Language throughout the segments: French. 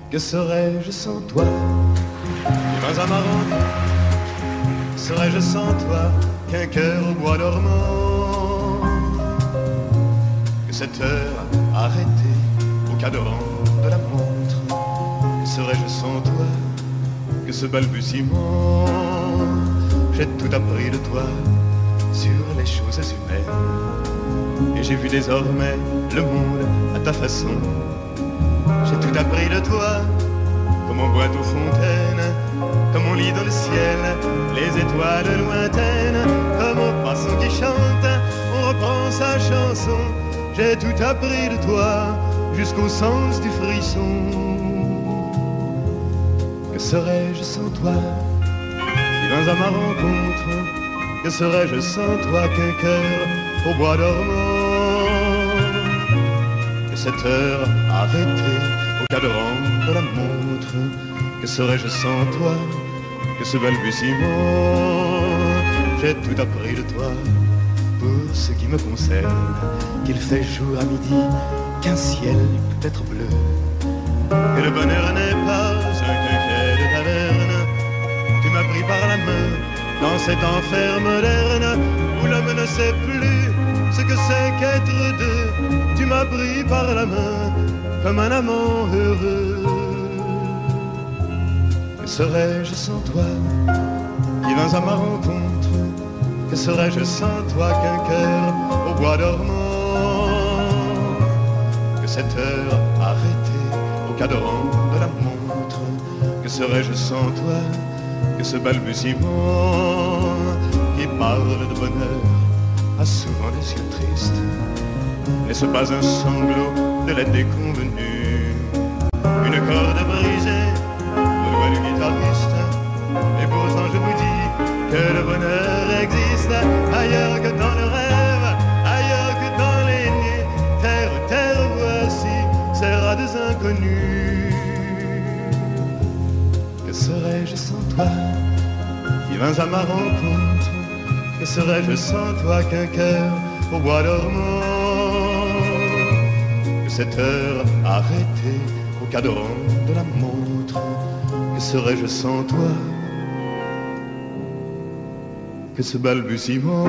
Que serais-je sans toi? Dans un marron, serais-je sans toi qu'un cœur au bois dormant? Que cette heure arrêtée au cadran de la montre? Que serais-je sans toi? Que ce balbutiement? J'ai tout appris de toi sur les choses humaines, et j'ai vu désormais le monde à ta façon. J'ai tout appris de toi, comme on boit aux fontaines, comme on lit dans le ciel les étoiles lointaines, comme au passant qui chante, on reprend sa chanson. J'ai tout appris de toi, jusqu'au sens du frisson. Que serais-je sans toi? Viens à ma rencontre. Que serais-je sans toi qu'un cœur au bois dormant? Que cette heure arrêtée au cadran de la montre? Que serais-je sans toi? Que ce balbutiement? J'ai tout appris de toi pour ce qui me concerne, qu'il fait jour à midi, qu'un ciel peut être bleu, que le bonheur n'est pas un quinquet de taverne. Tu m'as pris par la main dans cet enfer moderne où l'homme ne sait plus ce que c'est qu'être deux. Tu m'as pris par la main comme un amant heureux. Que serais-je sans toi qui vins à ma rencontre? Que serais-je sans toi qu'un cœur au bois dormant? Que cette heure arrêtée au cadran de la montre? Que serais-je sans toi? Que ce balbutiement qui parle de bonheur a souvent des yeux tristes. N'est-ce pas un sanglot de la déconvenue? Une corde brisée au doigt du guitariste. Et pourtant je vous dis que le bonheur existe ailleurs que dans le rêve, ailleurs que dans les nuits. Terre, terre, voici ces rats inconnus. Que serais-je sans toi qui vins à ma rencontre? Que serais-je sans toi qu'un cœur au bois dormant? Que cette heure arrêtée au cadran de la montre? Que serais-je sans toi? Que ce balbutiement?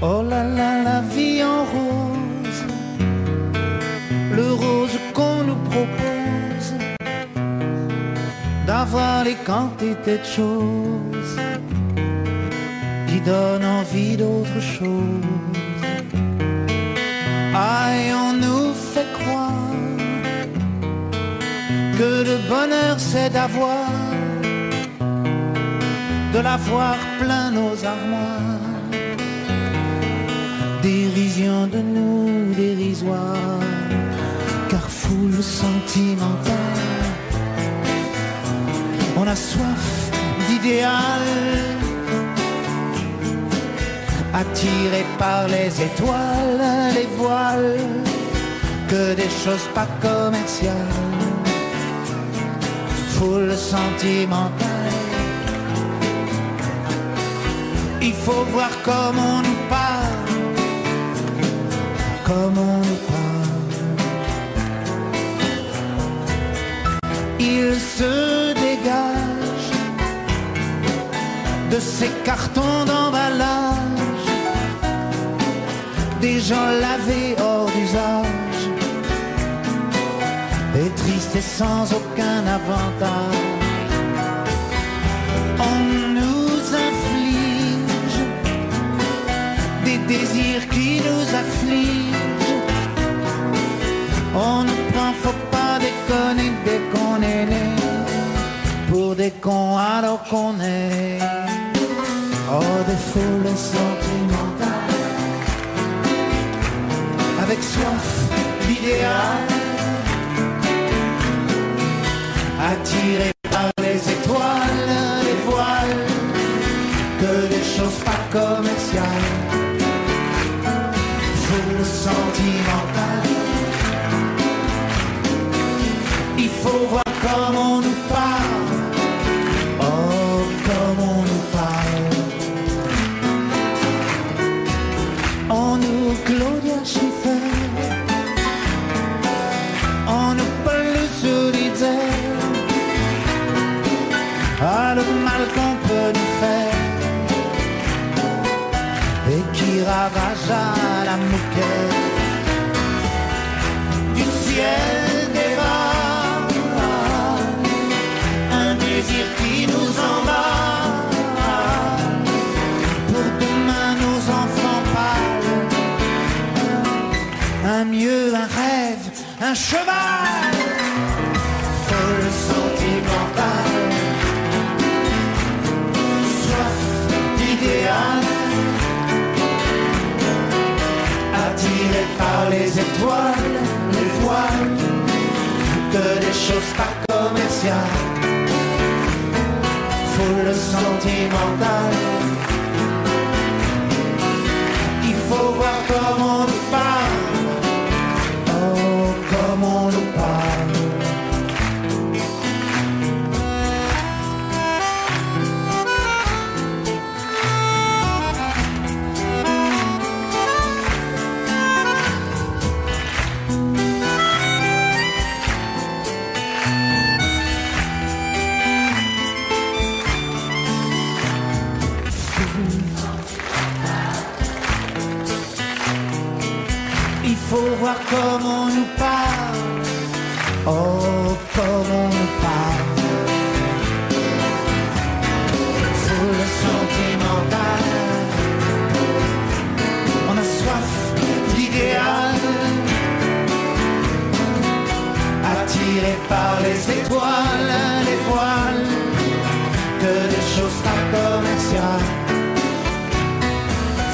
Oh là là, la vie en rose, le rose qu'on nous propose, d'avoir les quantités de choses qui donnent envie d'autre chose. Aïe, on nous fait croire que le bonheur c'est d'avoir, de l'avoir plein nos armoires. Dérision de nous, dérisoire, car foule sentimentale. On a soif d'idéal, attiré par les étoiles, les voiles, que des choses pas commerciales. Foule sentimentale, il faut voir comment on nous parle, comme on nous parle. Il se dégage de ces cartons d'emballage, des gens lavés hors d'usage, et tristes et sans aucun avantage. On nous inflige des désirs qui nous affligent. On nous prend, faut pas déconner dès qu'on est né, pour des cons alors qu'on est. Oh, des foules sentimentales, avec soif d'idéal, attirés par les étoiles, les voiles, que des choses pas commerciales. Foule sentimentale, il faut voir comme on nous parle, oh, comme on nous parle. On nous Claudia Schiffer, on nous Paul Solidaire, ah, le mal qu'on peut nous faire, et qui ravage à la moquette du ciel des vents, un désir qui nous emballe, pour demain nos enfants pâles, un mieux, un rêve, un cheval, folle sentimentale, soif d'idéal, attiré par les étoiles, les voiles, que des choses pas commerciales, foule sentimentale. Il faut voir comment on nous parle, oh, comment on nous parle. Il faut voir comment on nous parle, oh, comment on nous parle. Foule sentimentale, on a soif d'idéal, attiré par les étoiles, les voiles, que des choses pas commerciales.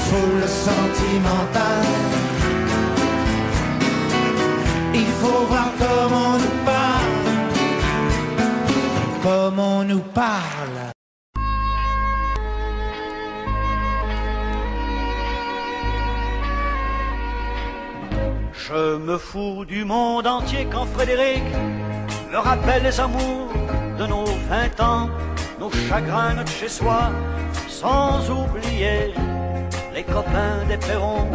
Foule sentimentale. Il faut voir comment on nous parle, comment on nous parle. Je me fous du monde entier quand Frédéric me rappelle les amours de nos 20 ans, nos chagrins, notre chez-soi, sans oublier les copains des perrons,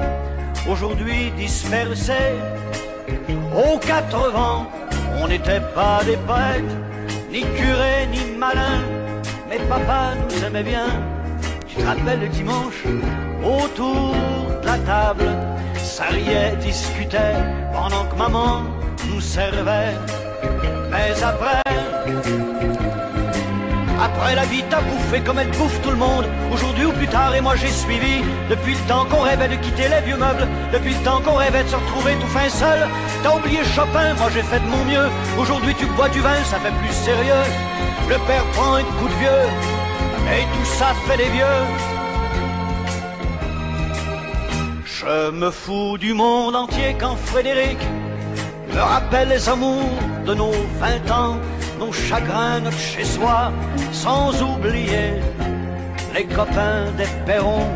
aujourd'hui dispersés. Aux 4 vents, on n'était pas des poètes, ni curés, ni malins, mais papa nous aimait bien. Tu te rappelles le dimanche, autour de la table, ça riait, discutait, pendant que maman nous servait. Mais après la vie t'a bouffé comme elle bouffe tout le monde, aujourd'hui ou plus tard, et moi j'ai suivi. Depuis le temps qu'on rêvait de quitter les vieux meubles, depuis le temps qu'on rêvait de se retrouver tout fin seul. T'as oublié Chopin, moi j'ai fait de mon mieux. Aujourd'hui tu bois du vin, ça fait plus sérieux. Le père prend un coup de vieux, et tout ça fait des vieux. Je me fous du monde entier quand Frédéric me rappelle les amours de nos 20 ans, nos chagrins, notre chez-soi, sans oublier les copains des perrons,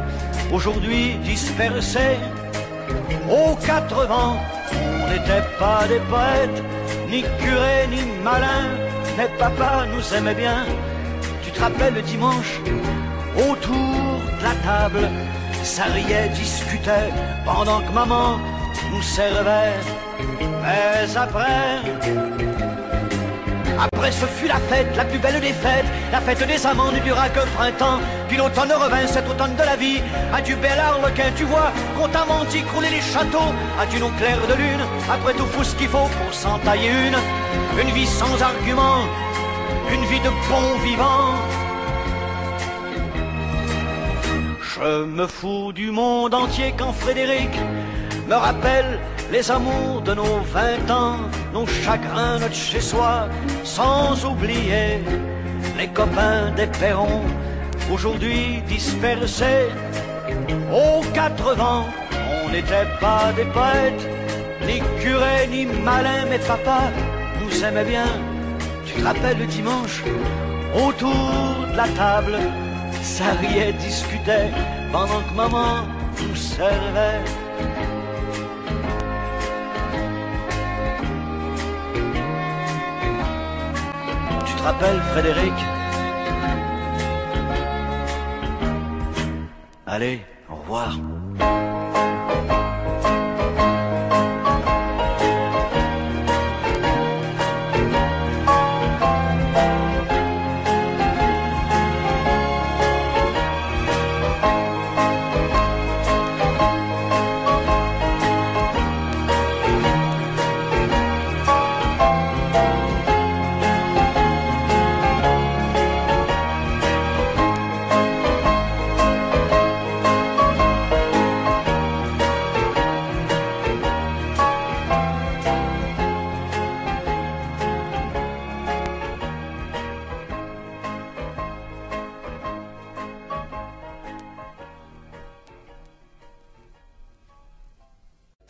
aujourd'hui dispersés. Aux 4 vents, on n'était pas des poètes, ni curés, ni malins, mais papa nous aimait bien. Tu te rappelles le dimanche, autour de la table, ça riait, discutait, pendant que maman nous servait. Mais après ce fut la fête, la plus belle des fêtes, la fête des amants ne dura qu'un printemps, puis l'automne revint, cet automne de la vie. Adieu bel harlequin, tu vois, qu'on t'a menti, crouler les châteaux, adieu nos clairs de lune, après tout faut ce qu'il faut pour s'en tailler une vie sans argument, une vie de bon vivant. Je me fous du monde entier quand Frédéric me rappelle les amours de nos 20 ans, nos chagrins, notre chez-soi, sans oublier les copains des perrons, aujourd'hui dispersés. Aux 4 vents, on n'était pas des poètes, ni curés, ni malins, mais papa nous aimait bien. Tu te rappelles le dimanche, autour de la table, ça riait, discutait, pendant que maman nous servait. s'appelle Frédéric. Allez, au revoir.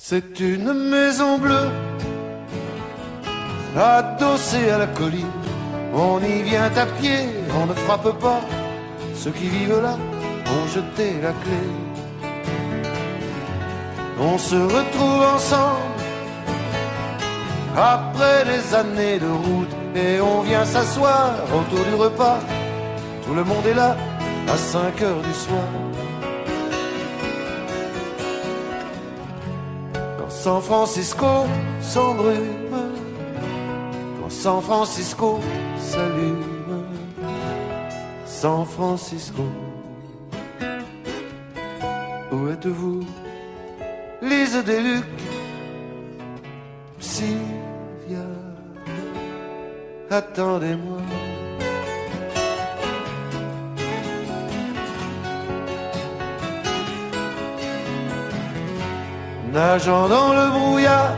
C'est une maison bleue, adossée à la colline. On y vient à pied, on ne frappe pas. Ceux qui vivent là ont jeté la clé. On se retrouve ensemble après des années de route et on vient s'asseoir autour du repas. Tout le monde est là à 5 heures du soir. San Francisco s'embrume, quand San Francisco s'allume. San Francisco, où êtes-vous? Lise Deluc, Sylvia, attendez-moi. Nageant dans le brouillard,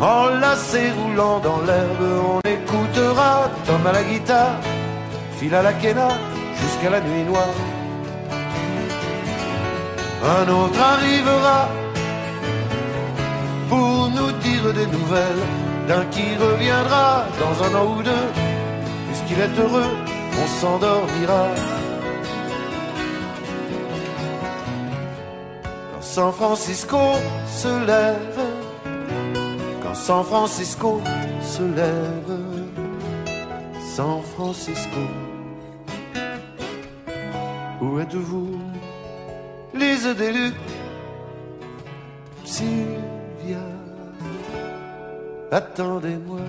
enlacé roulant dans l'herbe, on écoutera Tom à la guitare, Phil à la quena, jusqu'à la nuit noire. Un autre arrivera pour nous dire des nouvelles d'un qui reviendra dans un an ou deux. Puisqu'il est heureux, on s'endormira. San Francisco se lève, quand San Francisco se lève, San Francisco, où êtes-vous? Lise Deluc, Sylvia, attendez-moi.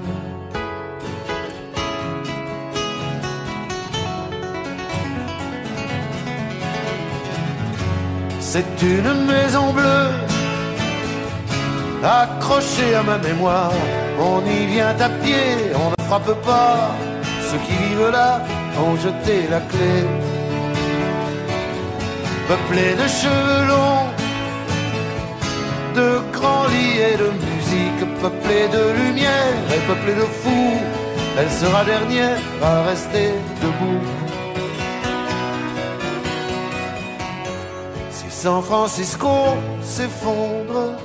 C'est une maison bleue, accrochée à ma mémoire. On y vient à pied, on ne frappe pas. Ceux qui vivent là ont jeté la clé. Peuplée de cheveux longs, de grands lits et de musique, peuplée de lumière et peuplée de fous, elle sera dernière à rester debout. San Francisco s'effondre,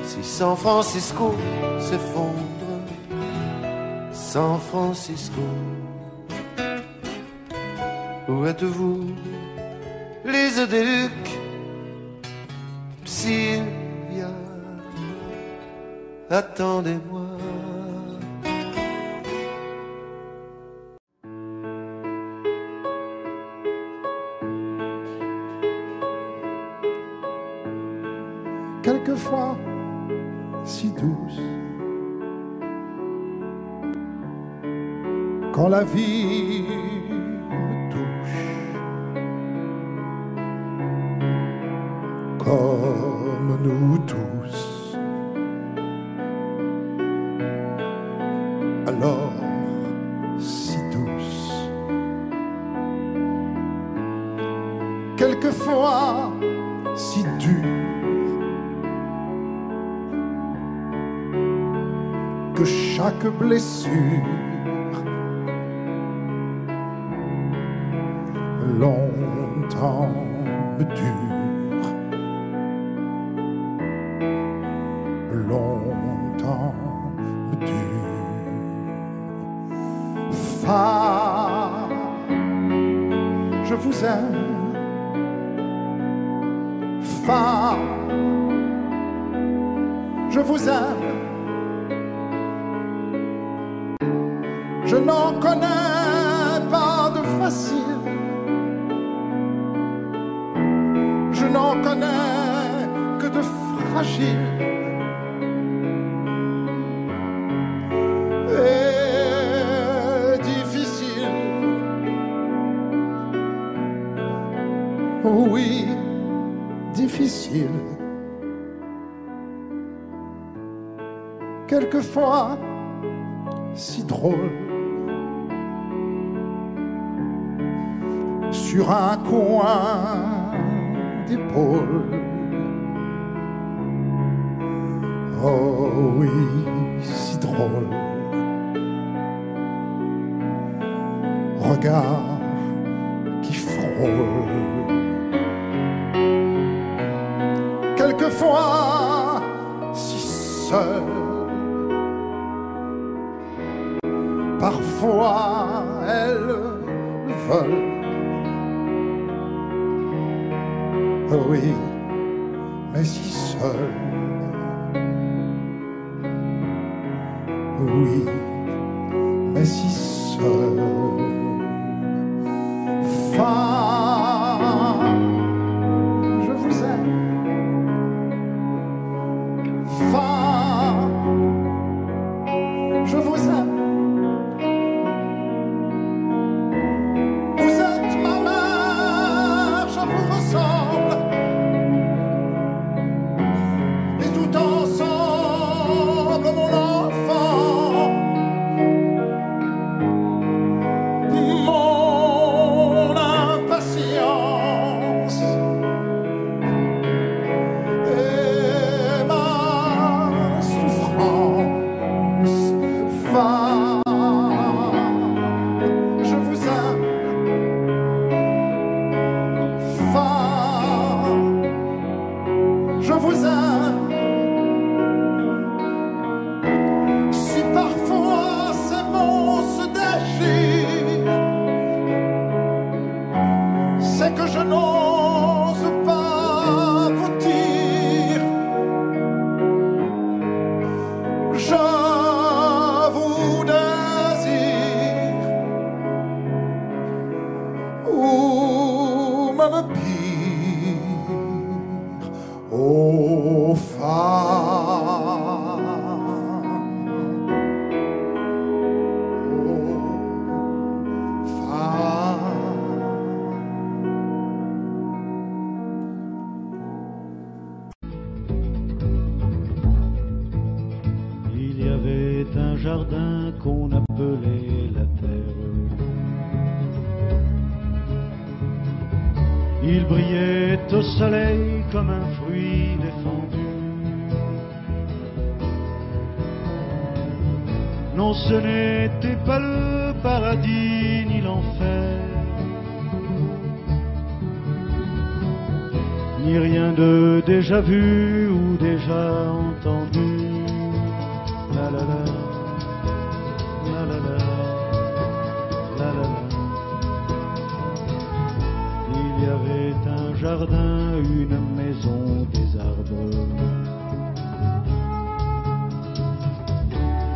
si San Francisco s'effondre, San Francisco, où êtes-vous? Lise Deluc, Sylvia, attendez-moi. Quelquefois si douce, quand la vie me touche, comme nous tous, alors si douce. Quelquefois si dure, que chaque blessure longtemps me dure, longtemps me dure. Femme, je vous aime. Femme, je vous aime. Je n'en connais pas de facile, je n'en connais que de fragile. Et difficile, oui, difficile. Quelquefois si drôle, sur un coin d'épaule. Oh oui, si drôle. Regard qui frôle. Quelquefois si seul. Parfois elles veulent. Oh oui, mais si seul. Oui, mais si seul. Femme, je vous aime. Femme, je vous aime. Vous êtes ma mère, je vous ressemble. Et tout ensemble, mon enfant, mon impatience et ma souffrance. Femme, je vous aime. Femme, je vous aime. Si parfois ces mots se déchirent, c'est que je n'ose pas vous dire. Je vous désire, ou même pire, ô femme, ô femme. Il y avait un jardin qu'on appelait la terre. Il brillait au soleil comme un fruit défendu. Non, ce n'était pas le paradis ni l'enfer, ni rien de déjà vu ou déjà entendu. La la la, la la la, la la la. Il y avait un jardin, une maison, des arbres,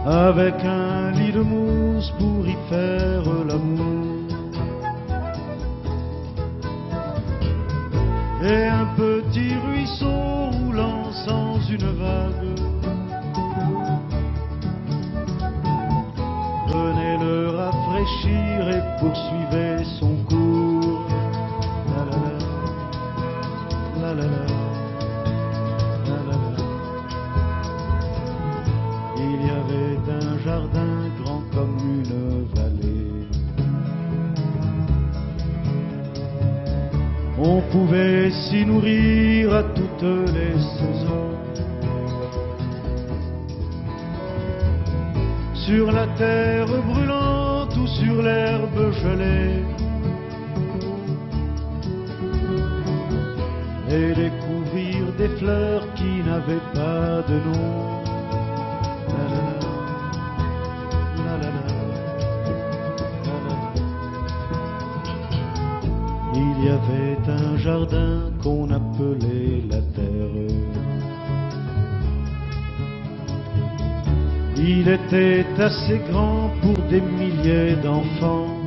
avec un lit de mousse pour y faire l'amour, et un petit ruisseau roulant sans une vague venait le rafraîchir et poursuivait son cours. La la la, la la la, la la la. Il y avait un jardin grand comme une vallée. On pouvait s'y nourrir à toutes les saisons. Sur la terre brûlante ou sur l'herbe gelée, et découvrir des fleurs qui n'avaient pas de nom. La la la, la la la, la la la. Il y avait un jardin qu'on appelait la terre. Il était assez grand pour des milliers d'enfants.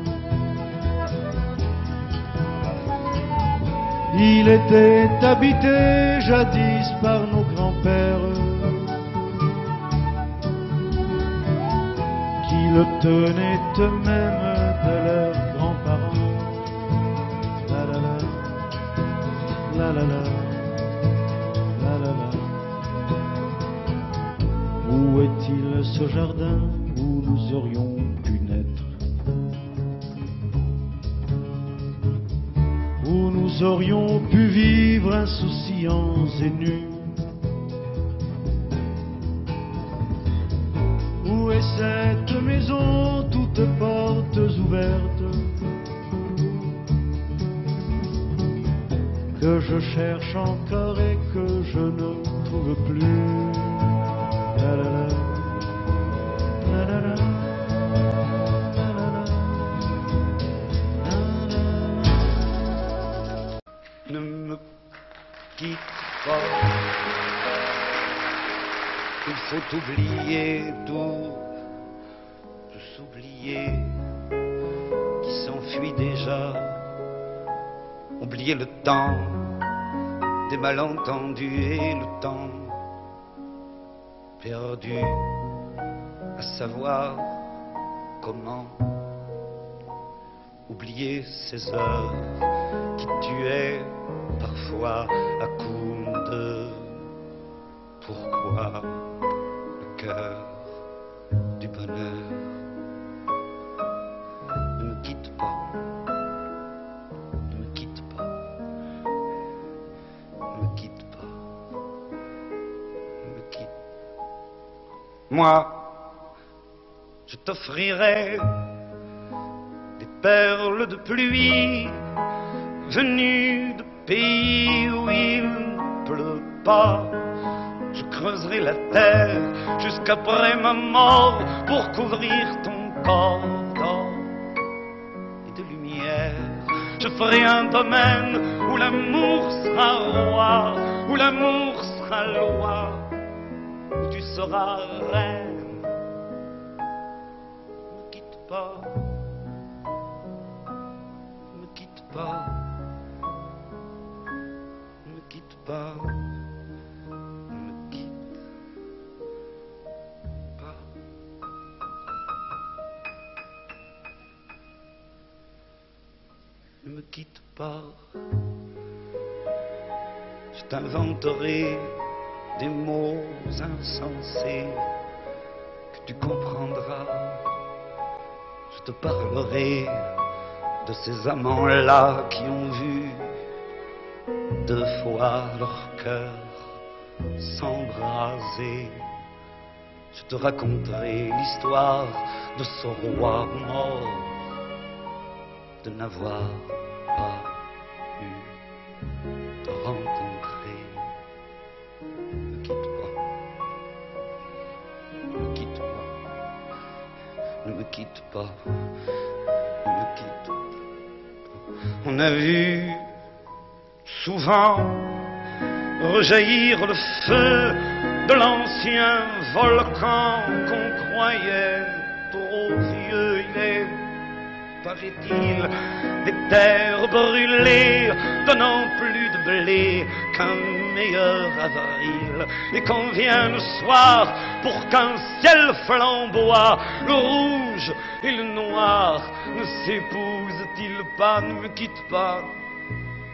Il était habité jadis par nos grands-pères qui le tenaient eux-mêmes de leurs grands-parents. La la la, la la la, la la la. Où est-il ce jardin où nous aurions pu naître, où nous aurions pu vivre insouciants et nus? Où est cette maison, toutes portes ouvertes, que je cherche encore et que je ne trouve plus? La la la, la la la, la la la, la la la. Ne me quitte pas. Il faut oublier tout s'oublier qui s'enfuit déjà. Oublier le temps des malentendus et le temps perdu à savoir comment. Oublier ces heures qui tuaient parfois à coups de pourquoi le cœur du bonheur. Ne me quitte pas, ne me quitte pas, ne me quitte pas, ne me quitte. Moi, je t'offrirai des perles de pluie venues de pays où il ne pleut pas. Je creuserai la terre jusqu'après ma mort pour couvrir ton corps d'or et de lumière. Je ferai un domaine où l'amour sera roi, où l'amour sera loi, où tu seras reine. Ne me quitte pas, ne me quitte pas, ne me quitte pas. Ne me quitte pas, je t'inventerai des mots insensés que tu comprendras. Je te parlerai de ces amants-là qui ont vu 2 fois leur cœur s'embraser. Je te raconterai l'histoire de ce roi mort, de n'avoir pas eu te rencontrer. Ne me quitte pas, ne me quitte pas, ne me quitte pas, ne me quitte pas. On a vu souvent rejaillir le feu de l'ancien volcan qu'on croyait trop vieux. Il est, paraît-il, des terres brûlées, donnant plus de blé qu'un meilleur avril. Et qu'on vient le soir pour qu'un ciel flamboie, le rouge et le noir ne s'épousent-ils pas? Ne me quitte pas,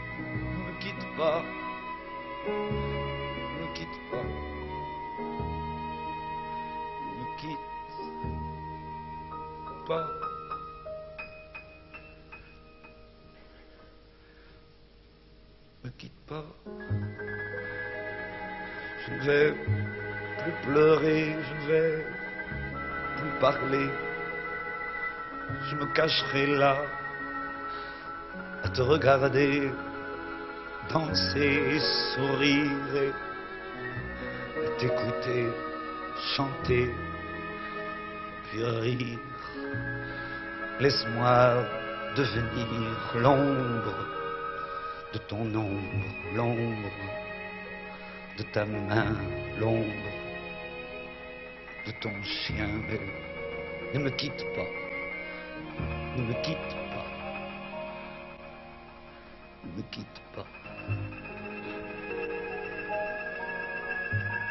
ne me quitte pas, ne me quitte pas, ne me quitte pas. Ne quitte pas, je ne vais plus pleurer, je ne vais plus parler, je me cacherai là à te regarder danser et sourire et t'écouter chanter puis rire. Laisse-moi devenir l'ombre de ton ombre, l'ombre de ta main, l'ombre trouve ton chien, mais ne me quitte pas. Ne me quitte pas. Ne me quitte pas.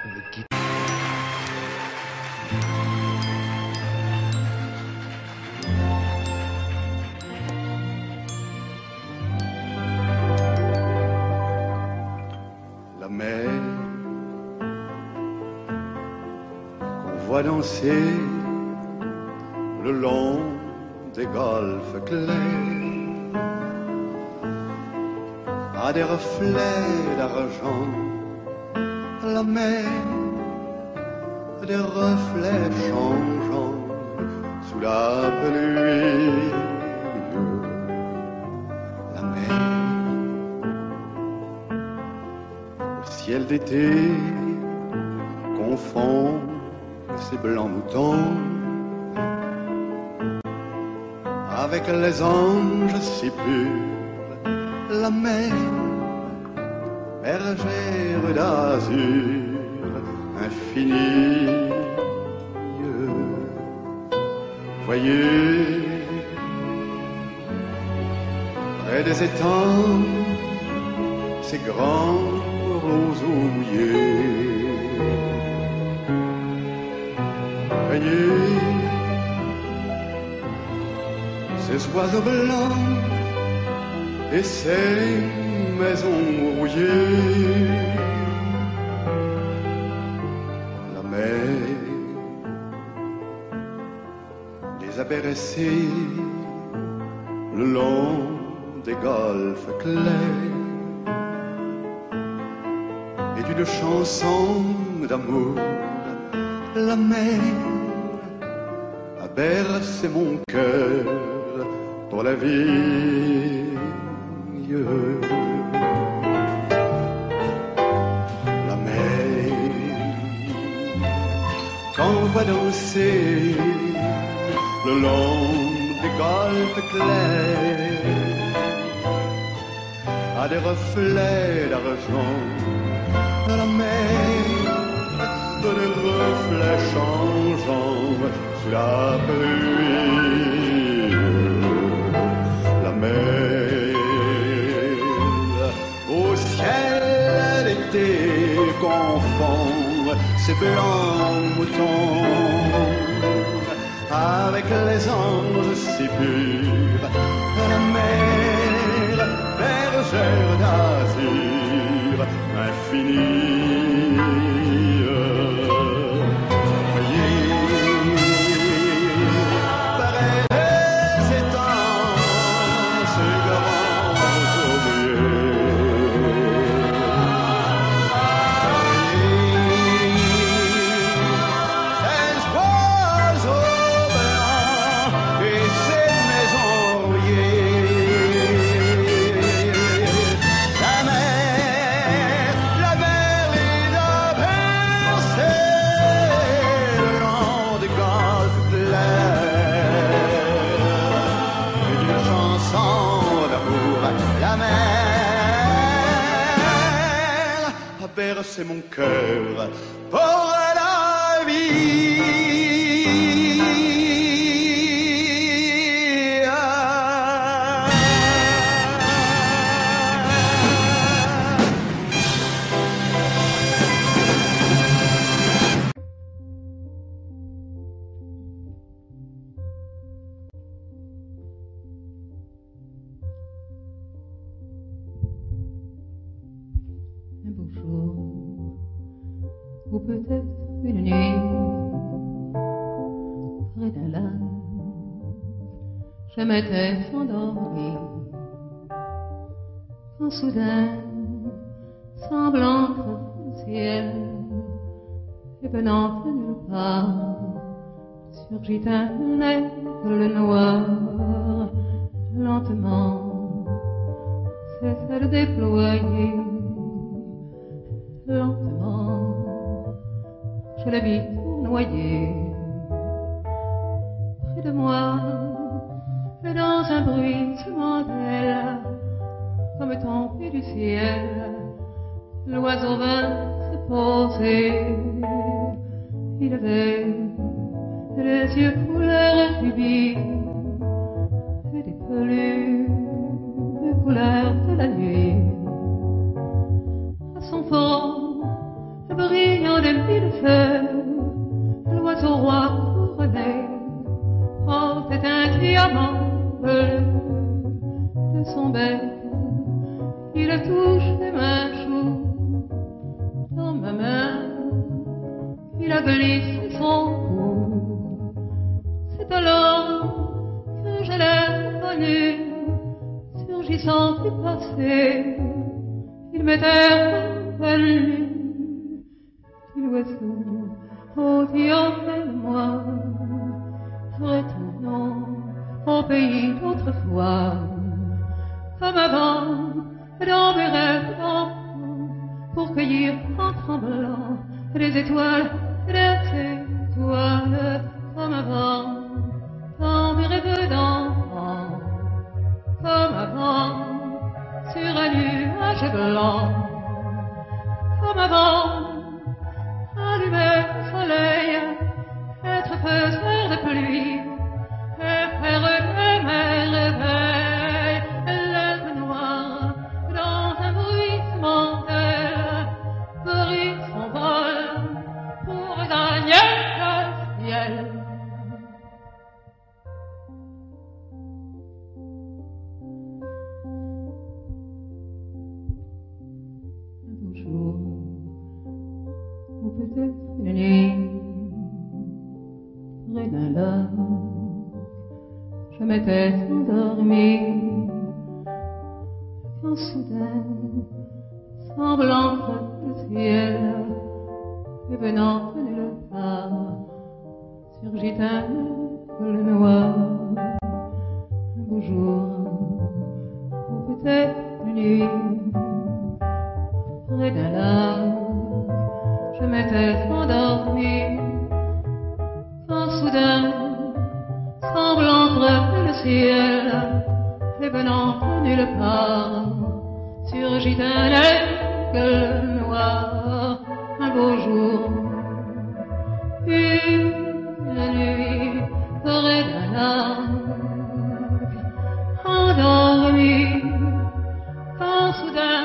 Ne me quitte pas. La mer qu'on voit danser le long des golfes clairs a des reflets d'argent. La mer a des reflets changeants sous la pluie. La mer au ciel d'été confond ces blancs moutons avec les anges si purs. La mer, bergère d'azur infinie. Voyez, près des étangs, ces grands roseaux mouillés. Voyez, ces oiseaux blancs et ces maisons rouillées. La mer les a bercés le long des golfes clairs et d'une chanson d'amour. La mer a bercé mon cœur pour la vie. La mer qu'on voit danser le long des golfes clairs a des reflets d'argent. La mer de des reflets changeants sous la pluie. La mer au ciel d'été confond ces blancs moutons avec les anges si purs. La mer, bergère d'azur infinie. C'est mon cœur pour la vie. Un beau jour, ou peut-être une nuit, près d'un lac, je m'étais endormi, quand soudain, semblant entre le ciel, et venant de nulle part, surgit un aigle noir, lentement, cessa de déployer. Lentement, je le vis noyer près de moi, et dans un bruissement d'ailes, comme tombé du ciel, l'oiseau vint se poser. Il avait des yeux couleur rubis et des peluches de couleur de la nuit. À son front, brillant de mille feux, l'oiseau roi couronné portait un diamant bleu de son bec. Il touche mes mains chaudes dans ma main, il a glissé son cou. C'est alors que je l'ai reconnu, surgissant du passé. Il m'était revenu, petit oiseau, ôté auprès de moi. Retournons au pays d'autrefois, comme avant, dans mes rêves d'enfant, pour cueillir en tremblant les étoiles, comme avant, dans mes rêves d'enfant, comme avant, sur un nuage blanc, comme avant, allumer le soleil, être faiseur de pluie, et faire que mes réveils, l'herbe noire, dans un bruissement d'air, brise son vol pour gagner le ciel. Un beau jour, ou peut-être une nuit, près d'un lac, je m'étais endormie, quand soudain, semblant le ciel, et venant de nulle part, surgit un aigle noir. Un beau jour, ou peut-être une nuit, près d'un lac, je m'étais endormie, quand soudain, semblant entre le ciel, et venant de nulle part, surgit un aigle noir. Un beau jour, une nuit, près d'un lac, endormi, quand soudain,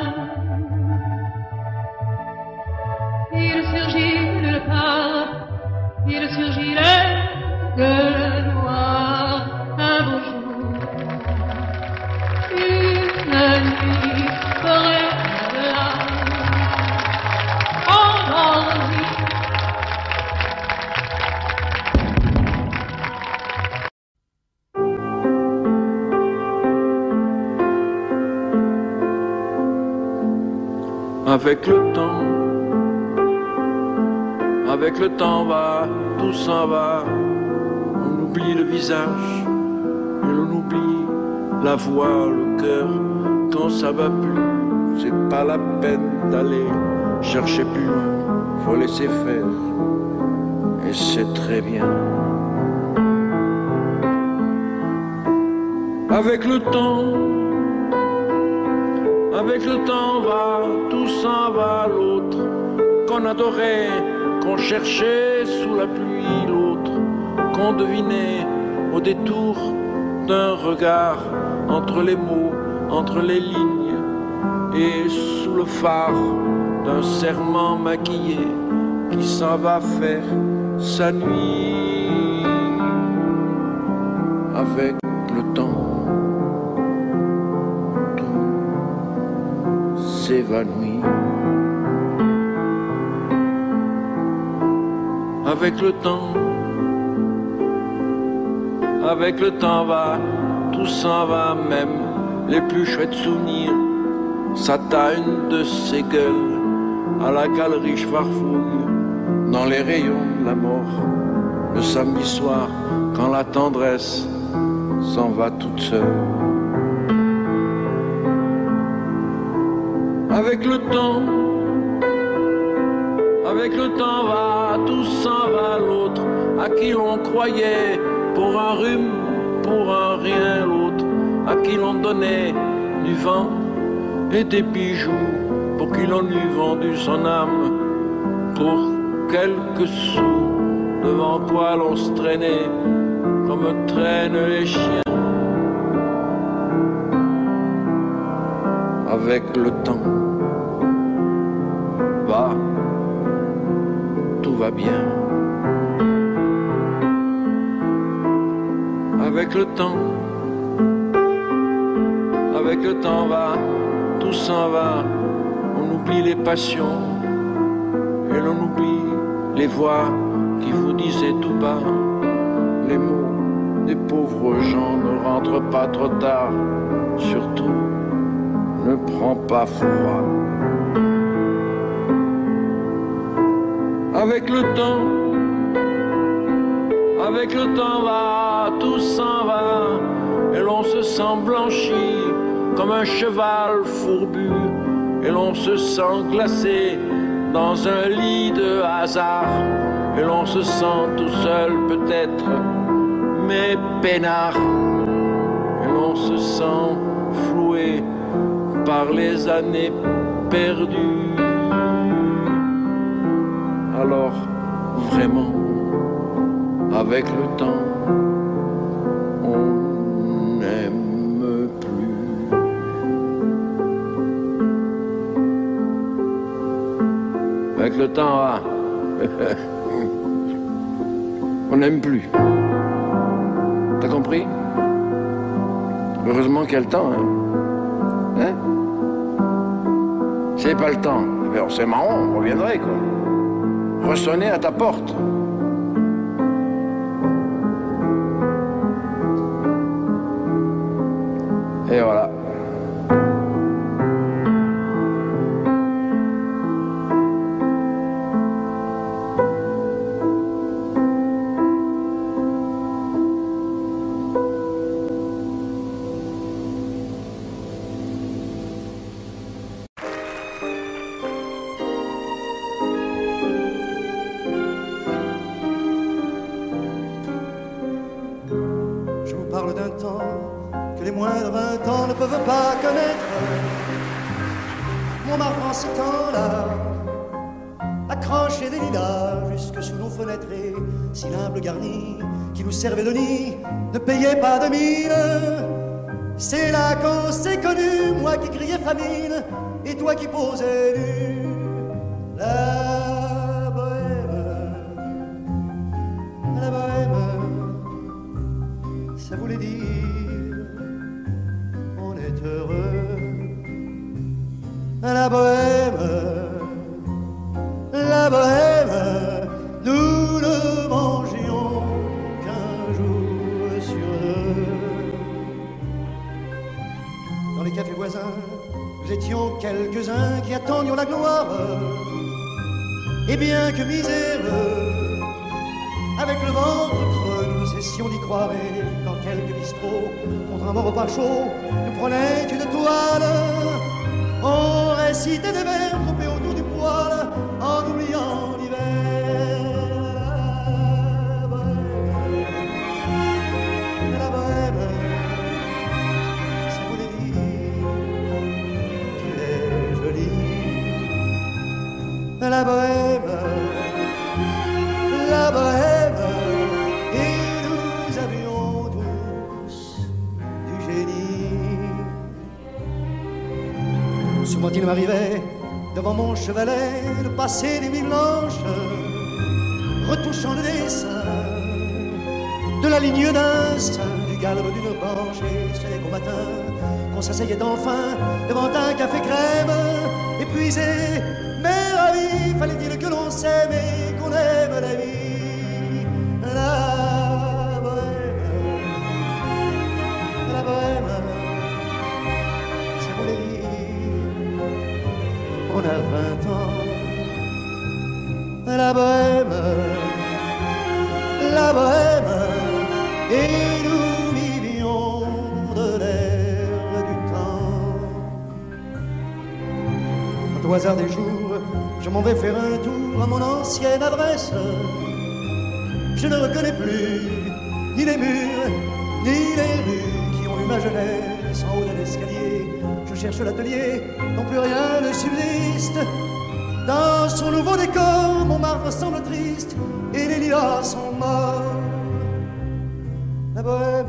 il surgit de nulle part, il surgit l'aigle noir. Un beau jour, une nuit, près d'un lac, endormi. Avec le temps va, tout s'en va. On oublie le visage et l'on oublie la voix, le cœur. Quand ça va plus, c'est pas la peine d'aller chercher plus loin. Faut laisser faire, et c'est très bien. Avec le temps va, tout s'en va. L'autre qu'on adorait, qu'on cherchait sous la pluie, l'autre qu'on devinait au détour d'un regard, entre les mots, entre les lignes, et sous le phare d'un serment maquillé qui s'en va faire sa nuit. Avec le temps, tout s'évanouit. Avec le temps va, tout s'en va, même les plus chouettes souvenirs. Ça t'a une de ces gueules à la galerie Schwarfouille, dans les rayons de la mort, le samedi soir, quand la tendresse s'en va toute seule. Avec le temps va, tout s'en va. L'autre à qui l'on croyait pour un rhume, pour un rien. L'autre à qui l'on donnait du vent et des bijoux, pour qui l'on eût vendu son âme pour quelques sous. devant quoi l'on se traînait comme traînent les chiens. Avec le temps, tout va bien. Avec le temps va, tout s'en va. On oublie les passions et l'on oublie les voix qui vous disaient tout bas les mots des pauvres gens. Ne rentre pas trop tard, surtout ne prends pas froid. Avec le temps va, tout s'en va, et l'on se sent blanchi comme un cheval fourbu, et l'on se sent glacé dans un lit de hasard, et l'on se sent tout seul peut-être, mais peinard, et l'on se sent floué par les années perdues. Alors, vraiment, avec le temps, on n'aime plus. Avec le temps, on n'aime plus. T'as compris? Heureusement qu'il y a le temps, hein? S'il n'y avait pas le temps, c'est marrant, on reviendrait, quoi. Ressonner à ta porte. Et voilà. Servait de nid, ne payait pas de mine. C'est là qu'on s'est connu, moi qui criais famine et toi qui posais nu. La bohème, ça voulait dire on est heureux. La bohème, nous ne mangions dans les cafés voisins, nous étions quelques-uns qui attendions la gloire. Et bien que miséreux, avec le ventre creux, nous cessions d'y croire. Et dans quelques bistrots, contre un bon repas chaud, nous prenaient une toile. On récitait des vers groupés autour du poêle, en oubliant l'hiver. La bohème, ça voulait dire tu es jolie. La bohème, et nous avions tous du génie. Souvent il m'arrivait devant mon chevalet de passer des nuits blanches, retouchant le dessin de la ligne d'un sein, du galbe d'une branche. Et c'est qu'au matin qu'on s'asseyait enfin devant un café crème, épuisé mais ravi, fallait-il que l'on s'aime et qu'on aime la vie. La bohème, ça voulait dire on a 20 ans. La bohème, et nous vivions de l'air du temps. Au hasard des jours, je m'en vais faire un tour à mon ancienne adresse. Je ne reconnais plus ni les murs, ni les rues qui ont vu ma jeunesse en haut de l'escalier. Je cherche l'atelier, non plus rien ne subsiste. Dans son nouveau décor, Montmartre semble triste et les lilas sont morts. La bohème,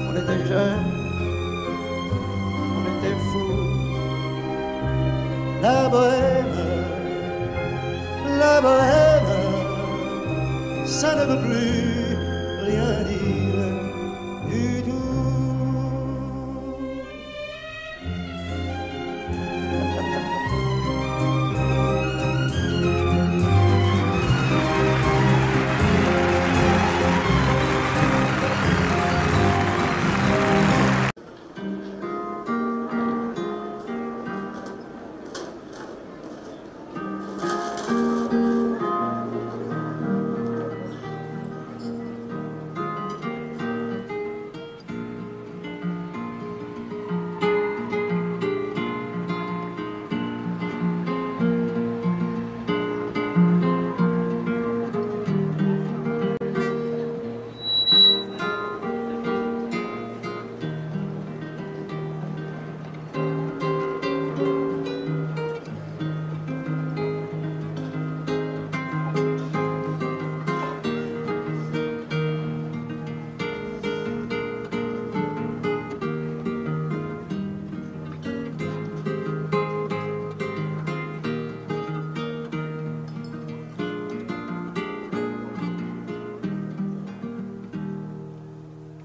on était jeunes, on était fous. La bohème, ça ne veut plus rien dire du tout.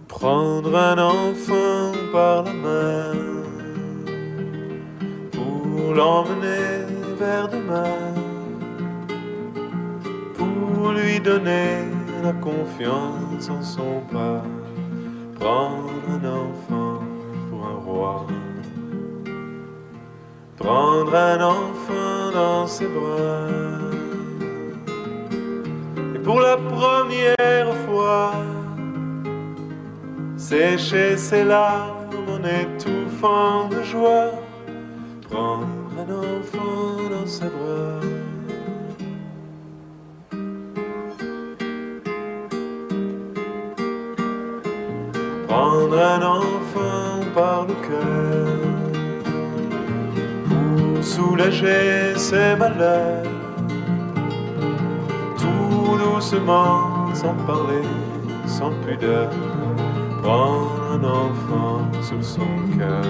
Prendre un enfant par la main pour l'emmener vers demain, pour lui donner la confiance en son pas. Prendre un enfant pour un roi, prendre un enfant dans ses bras, et pour la première fois sécher ses larmes en étouffant de joie, prendre un enfant dans ses bras. Prendre un enfant par le cœur pour soulager ses malheurs, tout doucement, sans parler, sans pudeur. Prendre un enfant sur son cœur,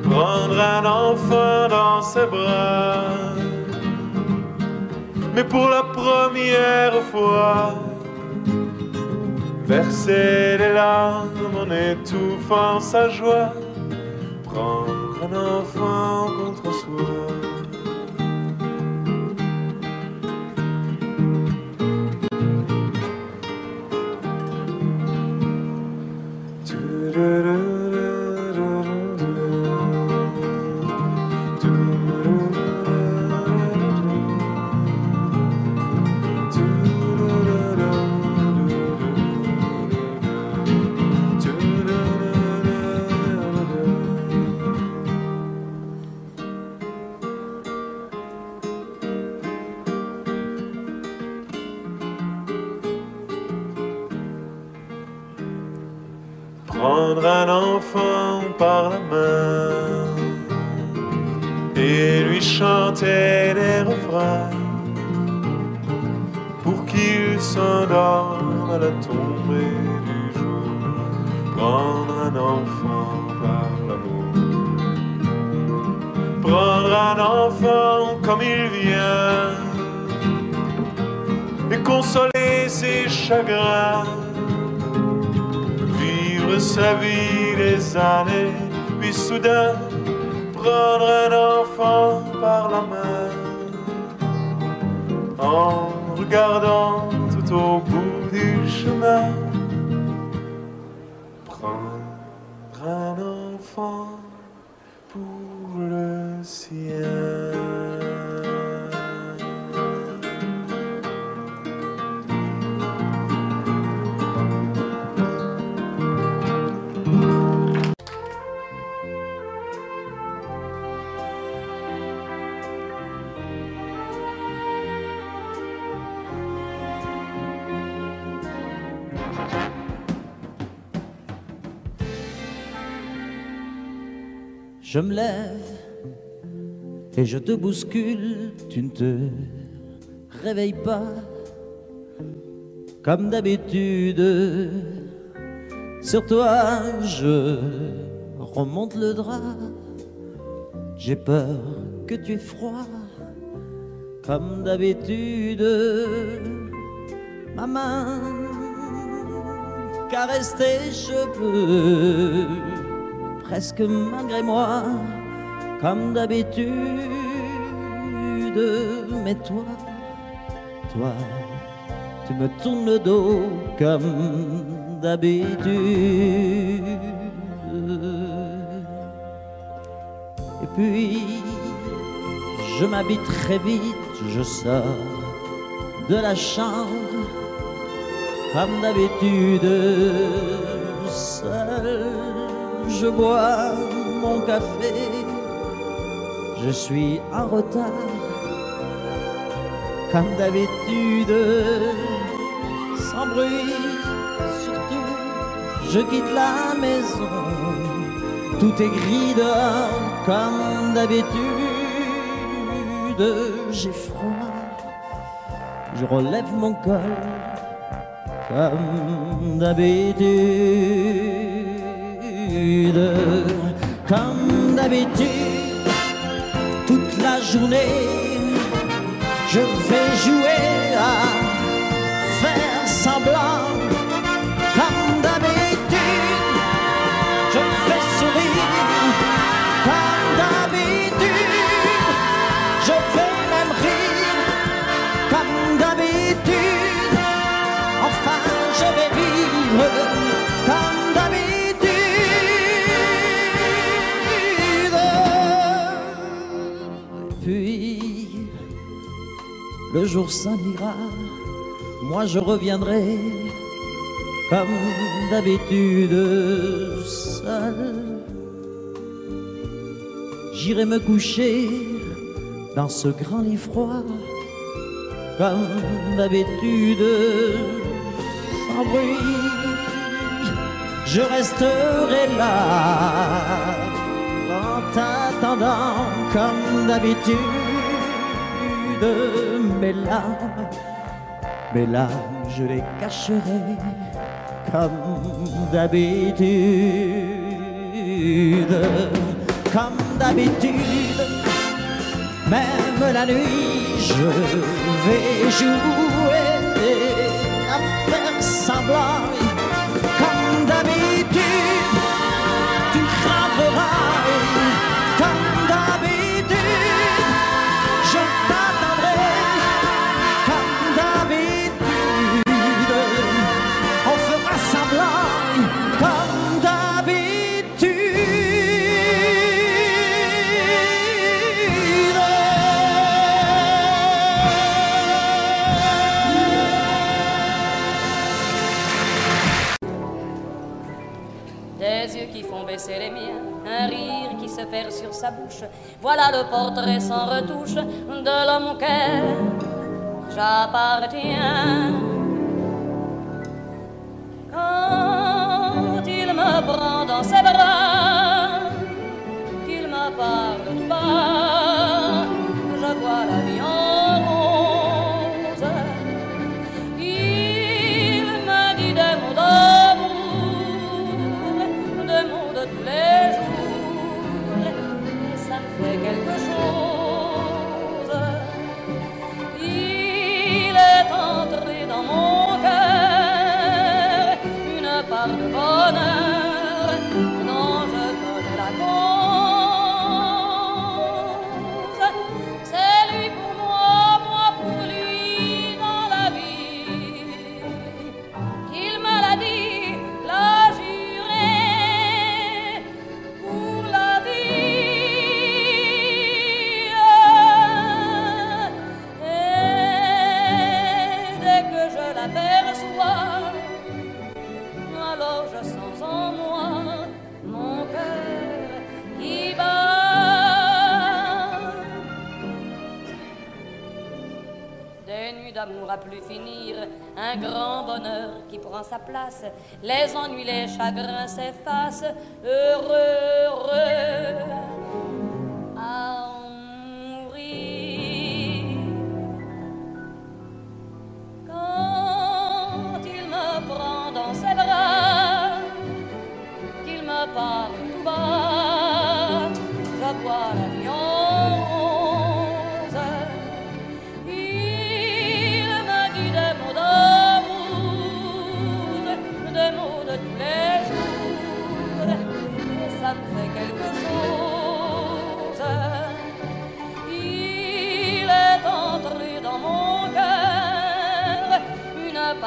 prendre un enfant dans ses bras, mais pour la première fois, verser les larmes en étouffant sa joie, prendre un enfant contre soi. Prendre un enfant par la main et lui chanter des refrains pour qu'il s'endorme à la tombée du jour. Prendre un enfant par l'amour, prendre un enfant comme il vient et consoler ses chagrins, sa vie des années, puis soudain prendre un enfant par la main en regardant tout au bout du chemin. Prendre un enfant pour le sien. Je me lève et je te bouscule, tu ne te réveilles pas comme d'habitude. Sur toi, je remonte le drap. J'ai peur que tu aies froid comme d'habitude. Ma main caresse tes cheveux, presque malgré moi, comme d'habitude. Mais toi, tu me tournes le dos comme d'habitude. Et puis, je m'habille très vite, je sors de la chambre comme d'habitude. Seul, je bois mon café, je suis en retard comme d'habitude. Sans bruit, surtout, je quitte la maison. Tout est gris dehors comme d'habitude. J'ai froid, je relève mon col comme d'habitude. Comme d'habitude, toute la journée, je vais jouer à faire semblant. Comme d'habitude, je fais sourire. Comme d'habitude, je vais même rire. Comme d'habitude, enfin je vais vivre. Comme d'habitude. Puis le jour s'en ira, moi je reviendrai comme d'habitude seul. J'irai me coucher dans ce grand lit froid comme d'habitude, sans bruit. Je resterai là en t'attendant comme d'habitude. Mes larmes, je les cacherai comme d'habitude. Comme d'habitude, même la nuit, je vais jouer à faire semblant. Comme d'habitude, tu rentreras. Comme d'habitude, je t'attendrai. Comme d'habitude, on fera semblant. Comme d'habitude. Des yeux qui font baisser les miens, un rire qui se perd sur sa bouche. Voilà le portrait sans retouche de l'homme auquel j'appartiens. Quand il me prend dans ses bras, qu'il me parle tout bas, je vois la vie en rose. Il me dit des mots de tous les jours, et ça me fait quelque chose. Il est entré dans mon cœur une part de bonheur dont je connais la cause. C'est lui pour moi, moi pour lui dans la vie. Il me l'a dit, l'a juré. Alors je sens en moi mon cœur qui bat. Des nuits d'amour à plus finir, un grand bonheur qui prend sa place. Les ennuis, les chagrins s'effacent, heureux, heureux.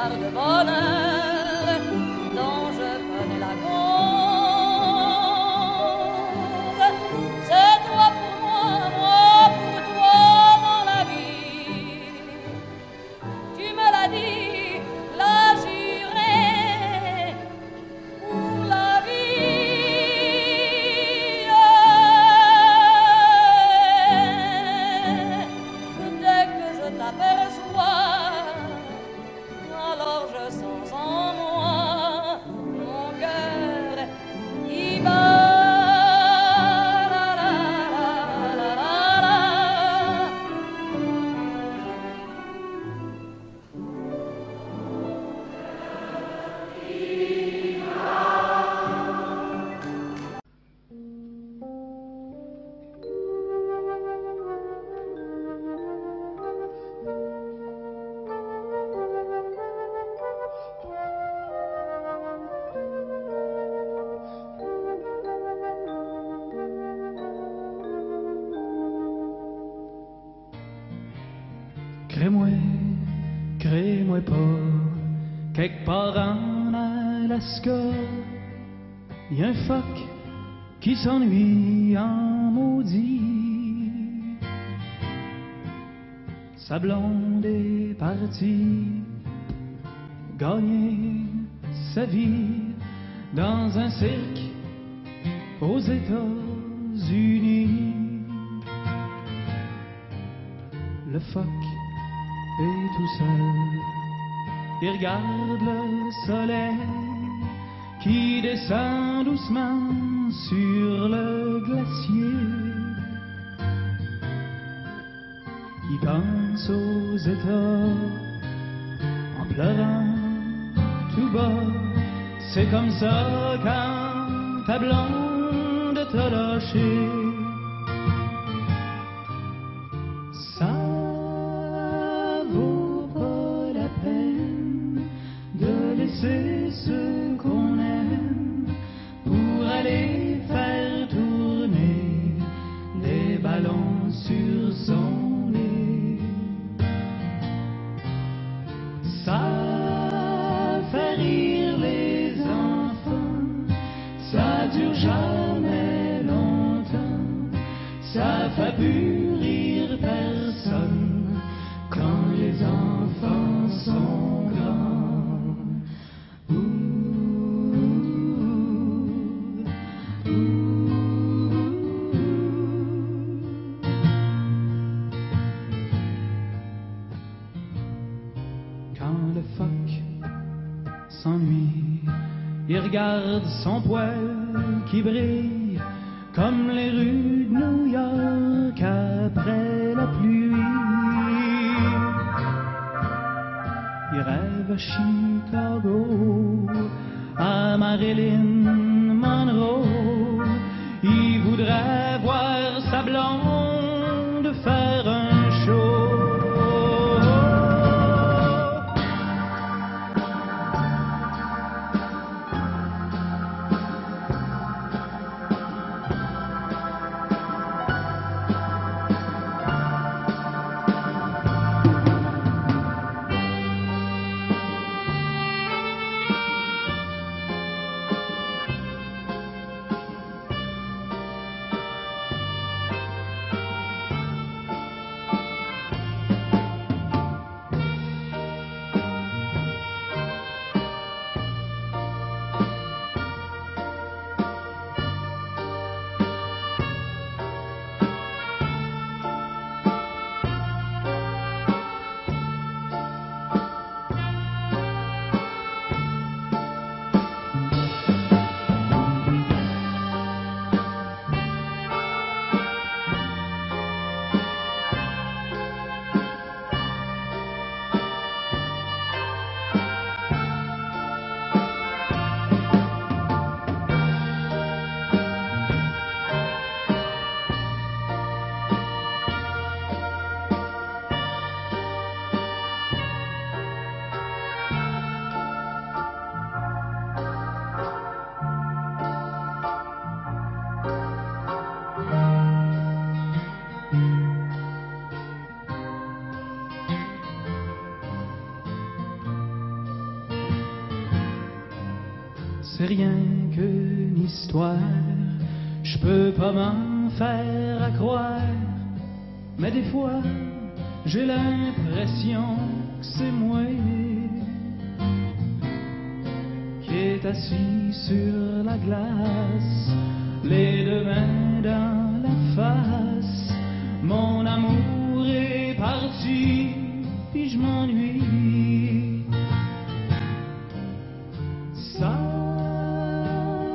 part de bonheur dont je connais la cause. C'est toi pour moi, moi pour toi dans la vie. Tu me l'as dit, l'as juré pour la vie. Dès que je t'aperçois, alors je sens en moi mon cœur qui bat. La, la, la, la, la, Crée-moi pas, quelque part en Alaska, y a un phoque qui s'ennuie en maudit. Sa blonde est partie gagner sa vie dans un cirque aux États-Unis. Le phoque est tout seul, il regarde le soleil qui descend doucement sur le glacier. Il pense aux États en pleurant tout bas. C'est comme ça quand ta blonde t'a lâché. Ça vaut pas la peine de laisser ceux qu'on aime pour aller faire tourner des ballons sur son nez. Ça fait rire les enfants, ça dure jamais longtemps, ça fait plus rire personne quand les enfants sont grands. Quand le phoque s'ennuie, il regarde son poil qui brille comme les rues de New York après la pluie. Il rêve à Chicago, à Marilyn Monroe. Il voudrait voir sa blonde faire un show. c'est rien qu'une histoire. Je peux pas m'en faire à croire, mais des fois j'ai l'impression que c'est moi qui est assis sur la glace, les deux mains dans la face. Mon amour est parti, puis je m'ennuie. Ça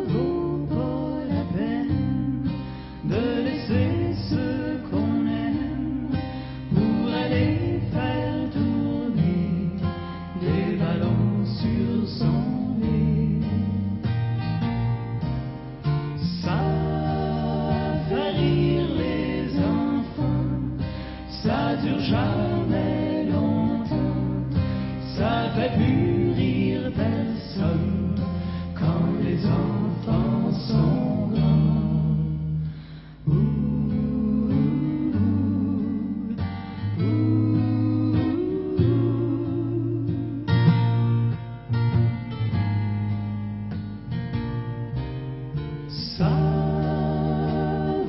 vaut pas la peine de laisser ce qu'on aime pour aller faire tourner des ballons sur son nez. Ça fait rire les enfants, ça dure jamais longtemps, ça fait plus rire personne quand les enfants sont grands. Ça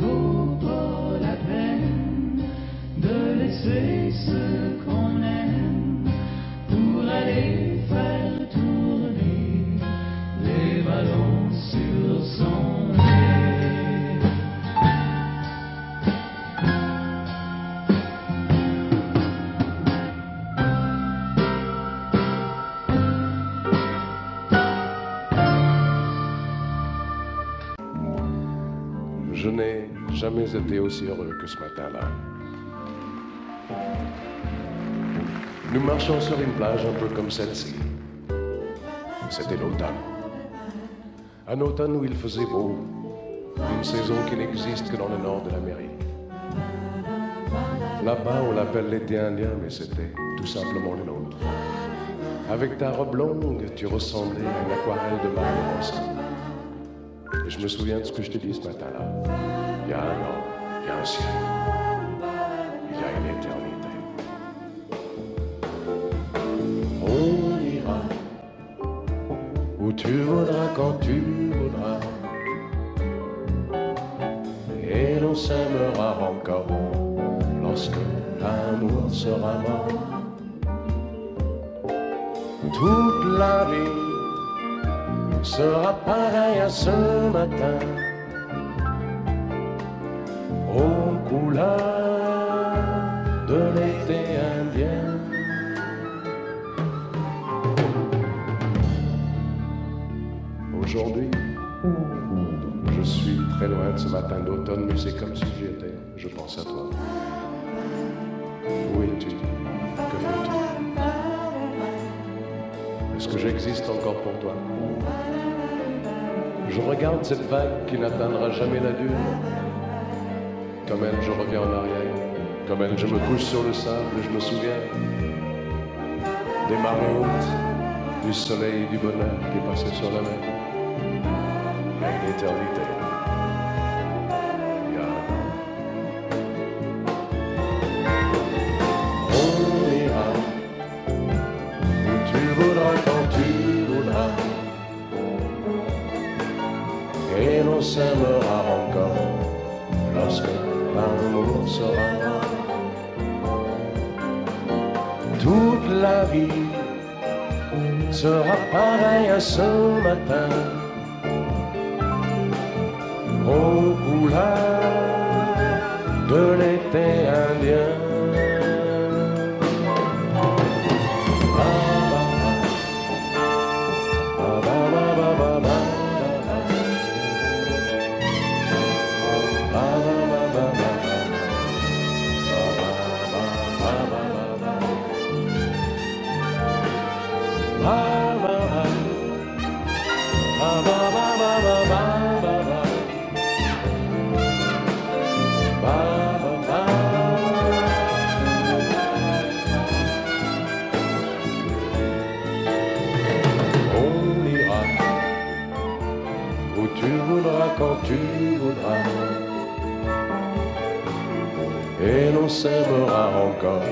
vaut pas la peine de laisser ce qu'on aime pour aller faire tourner les ballons sur son nez. Je n'ai jamais été aussi heureux que ce matin-là. Nous marchions sur une plage un peu comme celle-ci. C'était l'automne. Un automne où il faisait beau, une saison qui n'existe que dans le nord de l'Amérique. Là-bas, on l'appelle l'été indien, mais c'était tout simplement le nôtre. Avec ta robe longue, tu ressemblais à une aquarelle de Mario Rossi. Et je me souviens de ce que je t'ai dit ce matin-là. Il y a un an, il y a un ciel, il y a une éternité. On ira où tu voudras, quand tu voudras, et l'on s'aimera encore lorsque l'amour sera mort. Toute la vie sera pareille à ce matin, aux couleurs de l'été indien. Aujourd'hui, je suis très loin de ce matin d'automne, mais c'est comme si j'y étais. Je pense à toi. Où es-tu? Que fais-tu? Est-ce que j'existe encore pour toi? Je regarde cette vague qui n'atteindra jamais la dune. Comme elle, je reviens en arrière. Comme elle, je me couche sur le sable et je me souviens des marées hautes, du soleil et du bonheur qui passaient sur la mer. Il y a une éternité. On ira où tu voudras, quand tu voudras, et l'on s'aimera encore lorsque l'amour sera là. Toute la vie sera pareille à ce matin, aux couleurs de l'été indien. Quand tu voudras, et l'on s'aimera encore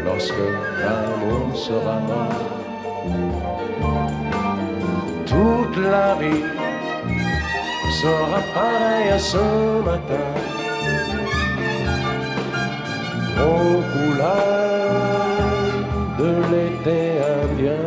lorsque l'amour sera mort. toute la vie sera pareille à ce matin, aux couleurs de l'été indien.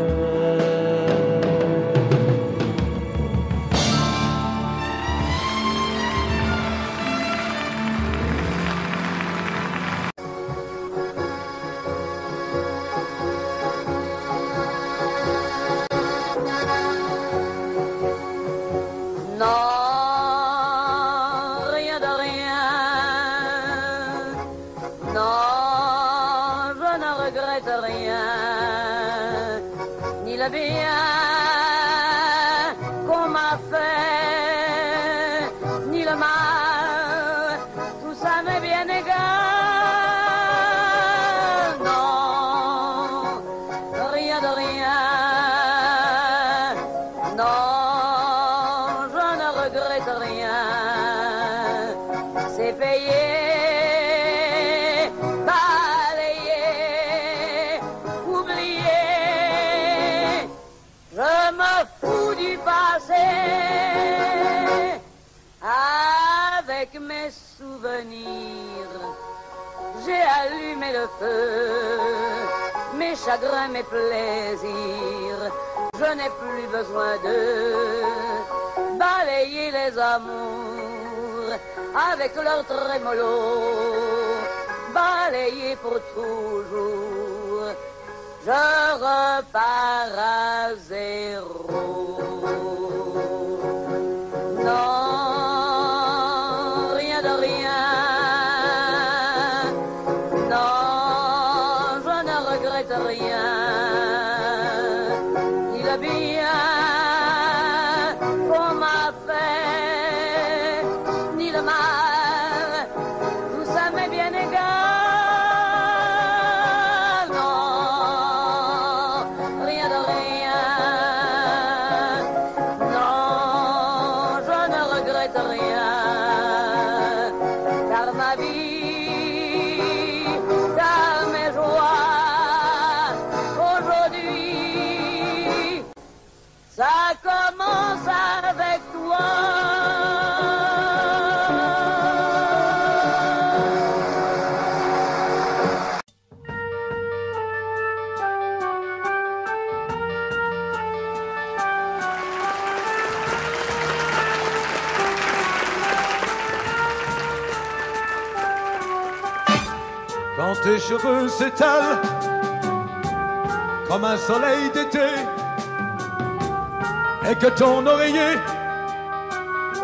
Le bien qu'on m'a fait, ni le mal, tout ça m'est bien égal. Non, rien de rien. Non, je ne regrette rien. C'est payé. Avec mes souvenirs, j'ai allumé le feu, mes chagrins, mes plaisirs, je n'ai plus besoin de balayer les amours avec leur trémolo, balayer pour toujours, je repars à zéro. Non. Rien, ni le bien qu'on m'a fait, ni le mal, tout ça m'est bien égal. Non, rien de rien. Non, je ne regrette rien, car ma vie, car mes joies, ça commence avec toi. Quand tes cheveux s'étalent comme un soleil d'été, et que ton oreiller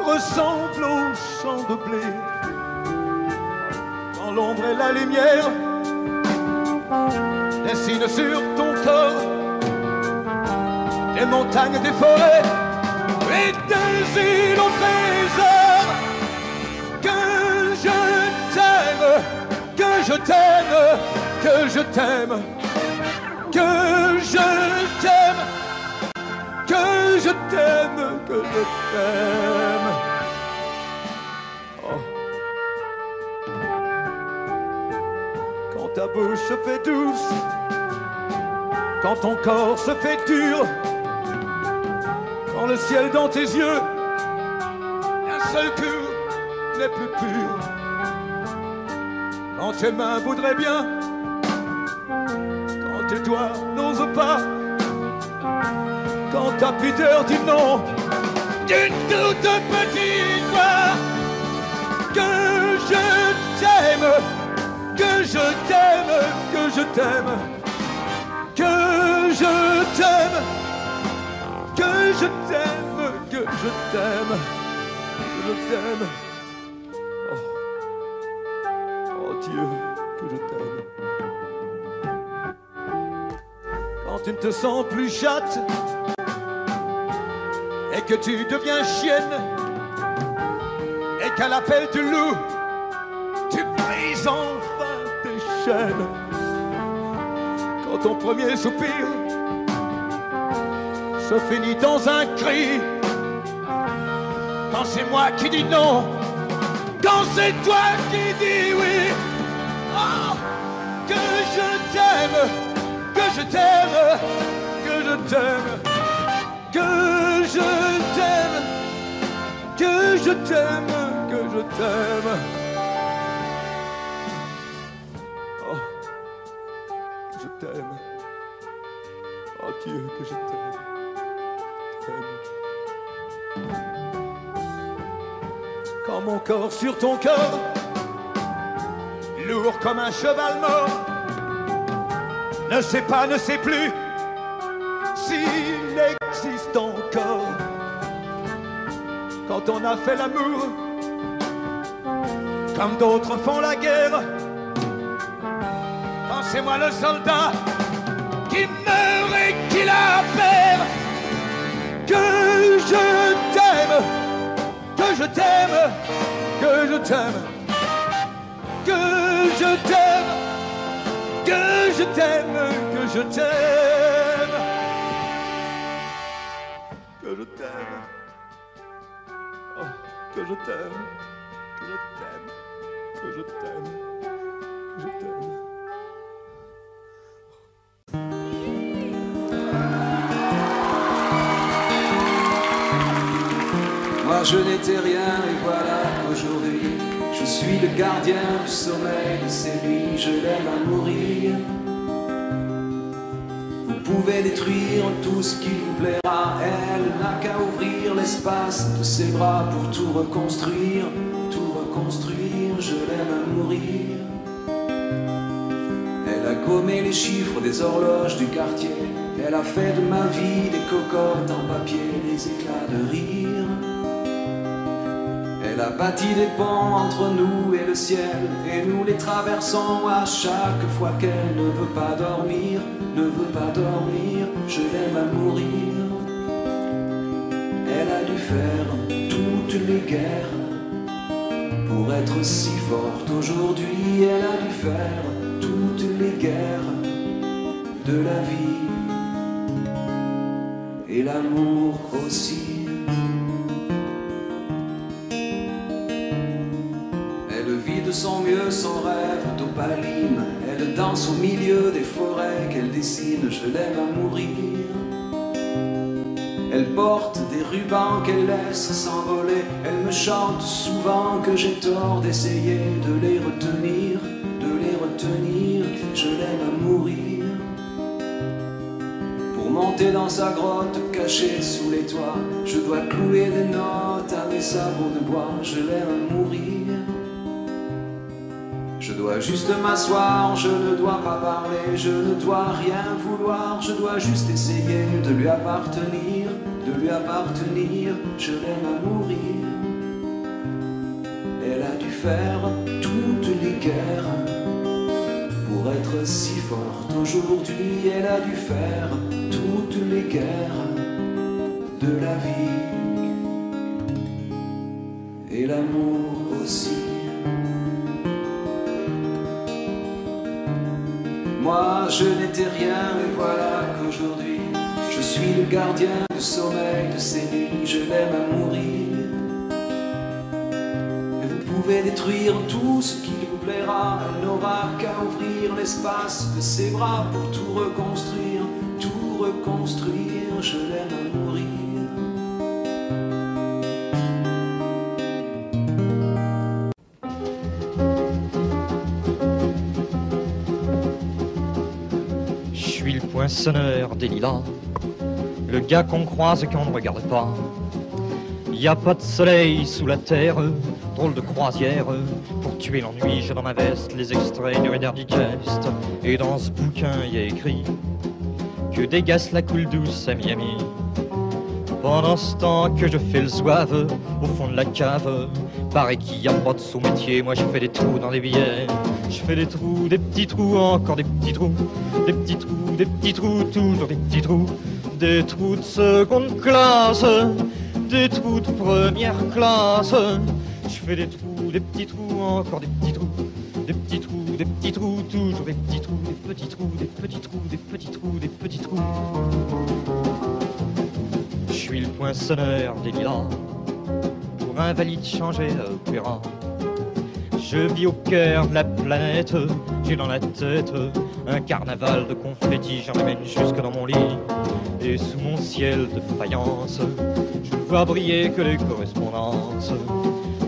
ressemble au champ de blé, quand l'ombre et la lumière dessinent sur ton corps des montagnes, des forêts et des îles au trésor, que je t'aime, que je t'aime, que je t'aime, que je t'aime, que je t'aime, que je t'aime. Oh. Quand ta bouche se fait douce, quand ton corps se fait dur, quand le ciel dans tes yeux, un seul cœur n'est plus pur, quand tes mains voudraient bien, quand tes doigts n'osent pas, quand ta pudeur dit non d'une toute petite voix, que je t'aime, que je t'aime, que je t'aime, que je t'aime, que je t'aime, que je t'aime, que je t'aime. Oh, oh Dieu, que je t'aime. Quand tu ne te sens plus chatte et que tu deviens chienne, et qu'à l'appel du loup, tu brises enfin tes chaînes. Quand ton premier soupir se finit dans un cri, quand c'est moi qui dis non, quand c'est toi qui dis oui, oh, que je t'aime, que je t'aime, que je t'aime, que je t'aime, que je t'aime, que je t'aime. Oh, que je t'aime. Oh Dieu, que je t'aime. Quand mon corps sur ton corps, lourd comme un cheval mort, ne sait pas, ne sait plus s'il existe encore. Quand on a fait l'amour, comme d'autres font la guerre, quand c'est moi le soldat qui meurt et qui la perd, que je t'aime, que je t'aime, que je t'aime, que je t'aime, que je t'aime, que je t'aime, que je t'aime, oh, que je t'aime, que je t'aime, que je t'aime, que je t'aime. Moi je n'étais rien et voilà qu'aujourd'hui je suis le gardien du sommeil de ces nuits, je l'aime à mourir. Vous pouvez détruire tout ce qui vous plaira, elle n'a qu'à ouvrir l'espace de ses bras pour tout reconstruire, je l'aime à mourir. Elle a gommé les chiffres des horloges du quartier, elle a fait de ma vie des cocottes en papier, des éclats de rire. Elle a bâti des ponts entre nous et le ciel, et nous les traversons à chaque fois qu'elle ne veut pas dormir, je l'aime à mourir. Elle a dû faire toutes les guerres pour être si forte aujourd'hui, elle a dû faire toutes les guerres de la vie et l'amour aussi. De son mieux son rêve d'opaline, elle danse au milieu des forêts qu'elle dessine, je l'aime à mourir. Elle porte des rubans qu'elle laisse s'envoler, elle me chante souvent que j'ai tort d'essayer de les retenir, je l'aime à mourir. Pour monter dans sa grotte cachée sous les toits, je dois clouer des notes à mes sabots de bois, je l'aime à mourir. Je dois juste m'asseoir, je ne dois pas parler, je ne dois rien vouloir, je dois juste essayer de lui appartenir, je l'aime à mourir. Elle a dû faire toutes les guerres pour être si forte aujourd'hui, elle a dû faire toutes les guerres de la vie et l'amour aussi. Moi je n'étais rien et voilà qu'aujourd'hui je suis le gardien du sommeil de ces nuits, je l'aime à mourir. Et vous pouvez détruire tout ce qui vous plaira, elle n'aura qu'à ouvrir l'espace de ses bras pour tout reconstruire, je l'aime à mourir. Poinçonneur des lilas, le gars qu'on croise et qu'on ne regarde pas. Y a pas de soleil sous la terre, drôle de croisière. Pour tuer l'ennui, j'ai dans ma veste les extraits du Reader Digest. Et dans ce bouquin, y a écrit que dégasse la coule douce à Miami. Pendant ce temps que je fais le zouave au fond de la cave, paraît qu'il y a pas de sous-métier, moi je fais des trous dans les billets. Je fais des trous, des petits trous, encore des petits trous, des petits trous, des petits trous, toujours des petits trous, des trous de seconde classe, des trous de première classe. Je fais des trous, des petits trous, encore des petits trous, des petits trous, des petits trous, toujours des petits trous, des petits trous, des petits trous, des petits trous, des petits trous. Je suis le poinçonneur des lilas, pour invalide changé à opéra. Je vis au cœur de la planète, j'ai dans la tête un carnaval de confettis, j'en amène jusque dans mon lit. Et sous mon ciel de faïence, je ne vois briller que les correspondances.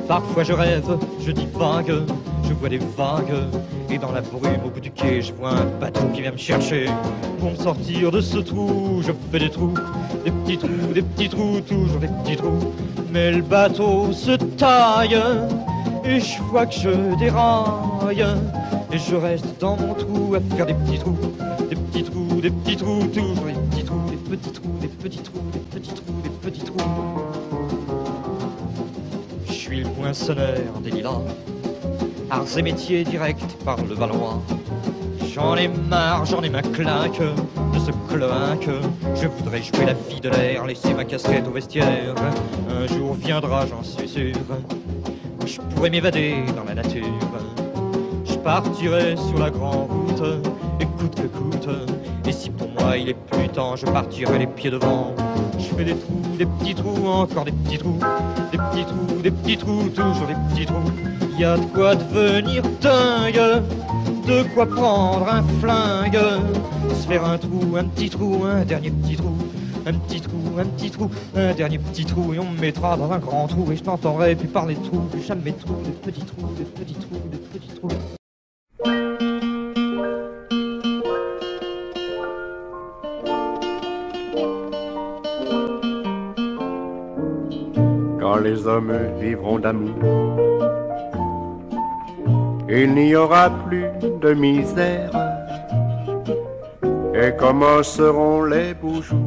Parfois je rêve, je divague, je vois des vagues. Et dans la brume au bout du quai, je vois un bateau qui vient me chercher. Pour me sortir de ce trou, je fais des trous, des petits trous, toujours des petits trous. Mais le bateau se taille, et je vois que je déraille. Et je reste dans mon trou à faire des petits trous, des petits trous, des petits trous, toujours des petits trous, des petits trous, des petits trous, des petits trous, des petits trous. Je suis le poinçonneur des lilas, arts et métiers directs par le Valois. J'en ai marre, j'en ai ma claque de ce cloaque. Je voudrais jouer la fille de l'air, laisser ma casquette au vestiaire. Un jour viendra, j'en suis sûr, où je pourrais m'évader dans la nature. Je partirai sur la grande route, et coûte que coûte. Et si pour moi il est plus temps, je partirai les pieds devant. Je fais des trous, des petits trous, encore des petits trous, des petits trous, des petits trous, toujours des petits trous. Y a de quoi devenir dingue, de quoi prendre un flingue, se faire un trou, un petit trou, un dernier petit trou, un petit trou, un petit trou, un dernier petit trou, et on me mettra dans un grand trou, et je t'entendrai plus parler de trous, plus jamais de trous, des petits trous, des petits trous, des petits trous. Quand les hommes vivront d'amour, il n'y aura plus de misère, et commenceront les beaux jours.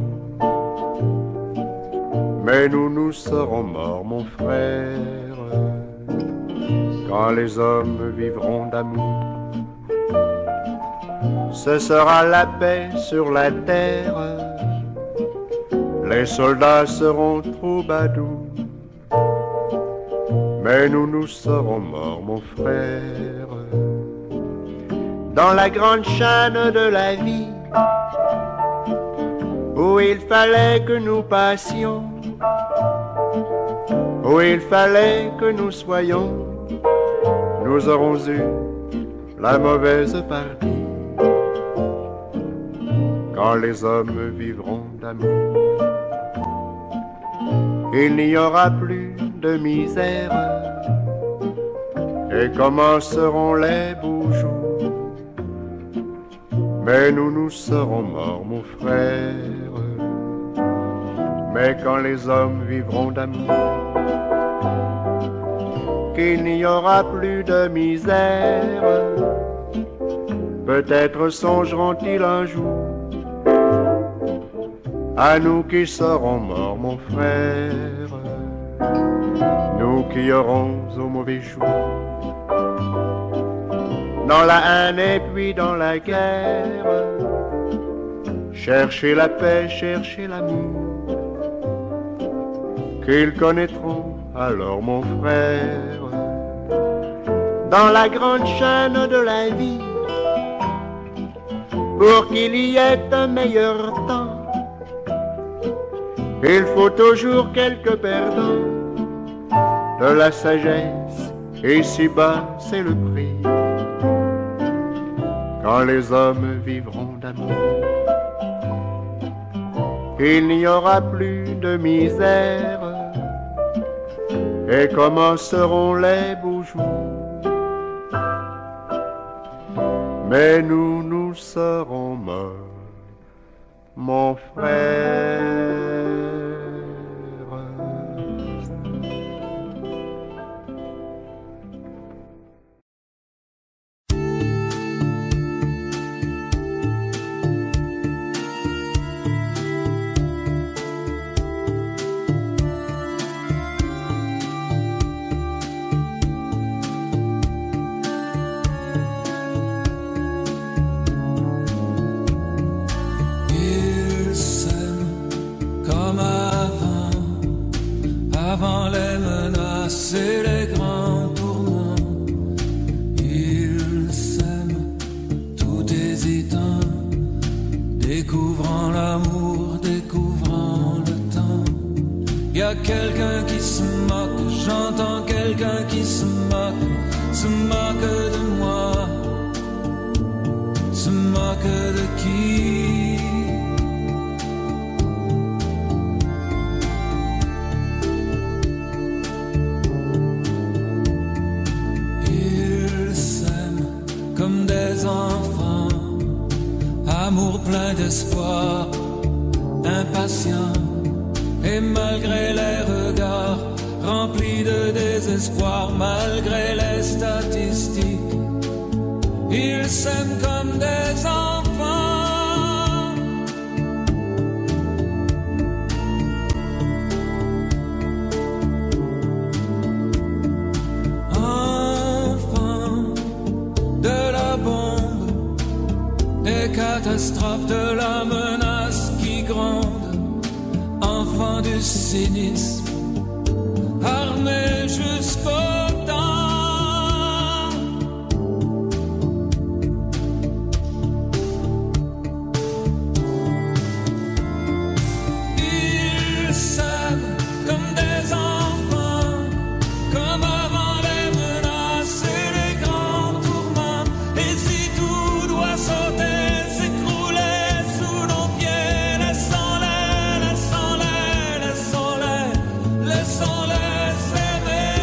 Mais nous serons morts, mon frère, quand les hommes vivront d'amour. Ce sera la paix sur la terre, les soldats seront troubadours. Mais nous serons morts, mon frère, dans la grande chaîne de la vie, où il fallait que nous passions, où il fallait que nous soyons. Nous aurons eu la mauvaise partie, quand les hommes vivront d'amour. Il n'y aura plus de misère, et commenceront les beaux jours. Mais nous serons morts, mon frère, mais quand les hommes vivront d'amour, qu'il n'y aura plus de misère, peut-être songeront-ils un jour à nous qui serons morts, mon frère, nous qui aurons au mauvais jour, dans la haine et puis dans la guerre, chercher la paix, chercher l'amour, qu'ils connaîtront alors, mon frère, dans la grande chaîne de la vie, pour qu'il y ait un meilleur temps. Il faut toujours quelques perdants, de la sagesse, ici-bas c'est le prix, quand les hommes vivront d'amour. Il n'y aura plus de misère, et commenceront les beaux jours. Mais nous serons morts, mon frère. Avant les menaces et les grands tourments, ils s'aiment tout hésitant, découvrant l'amour, découvrant le temps. Y a quelqu'un qui se moque, j'entends quelqu'un qui se moque de moi, se moque de qui? malgré les regards remplis de désespoir, malgré les statistiques. Ils s'aiment comme des enfants. Enfants de la bombe, des catastrophes, de la menace qui gronde. Enfants du cynisme, armés jusqu'au temps. Ils s'aiment comme des enfants, comme avant les menaces et les grands tourments. Et si tout doit sauter, s'écrouler sous nos pieds, laissons-les, laissons-les, laissons-les, laissons-les s'aimer.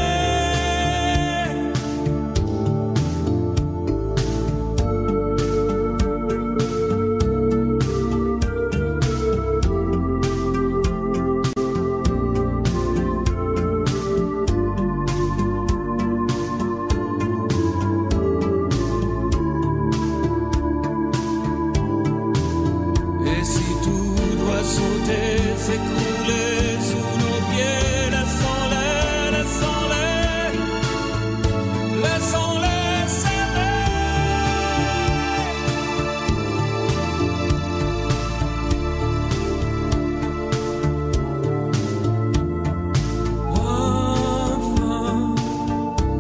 Et si tout doit sauter, s'écrouler sous nos pieds, laissons-les, laissons-les, laissons-les s'aimer. Enfants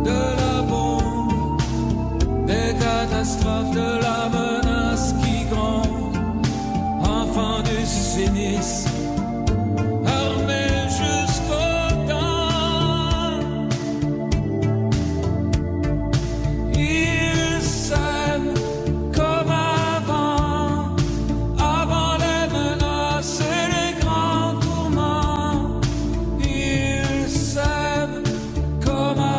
de la bombe, des catastrophes, de la menace qui gronde. Enfants du cynisme, armés jusqu'au temps. Ils s'aiment comme avant, avant les menaces et les grands tourments. Ils s'aiment comme avant.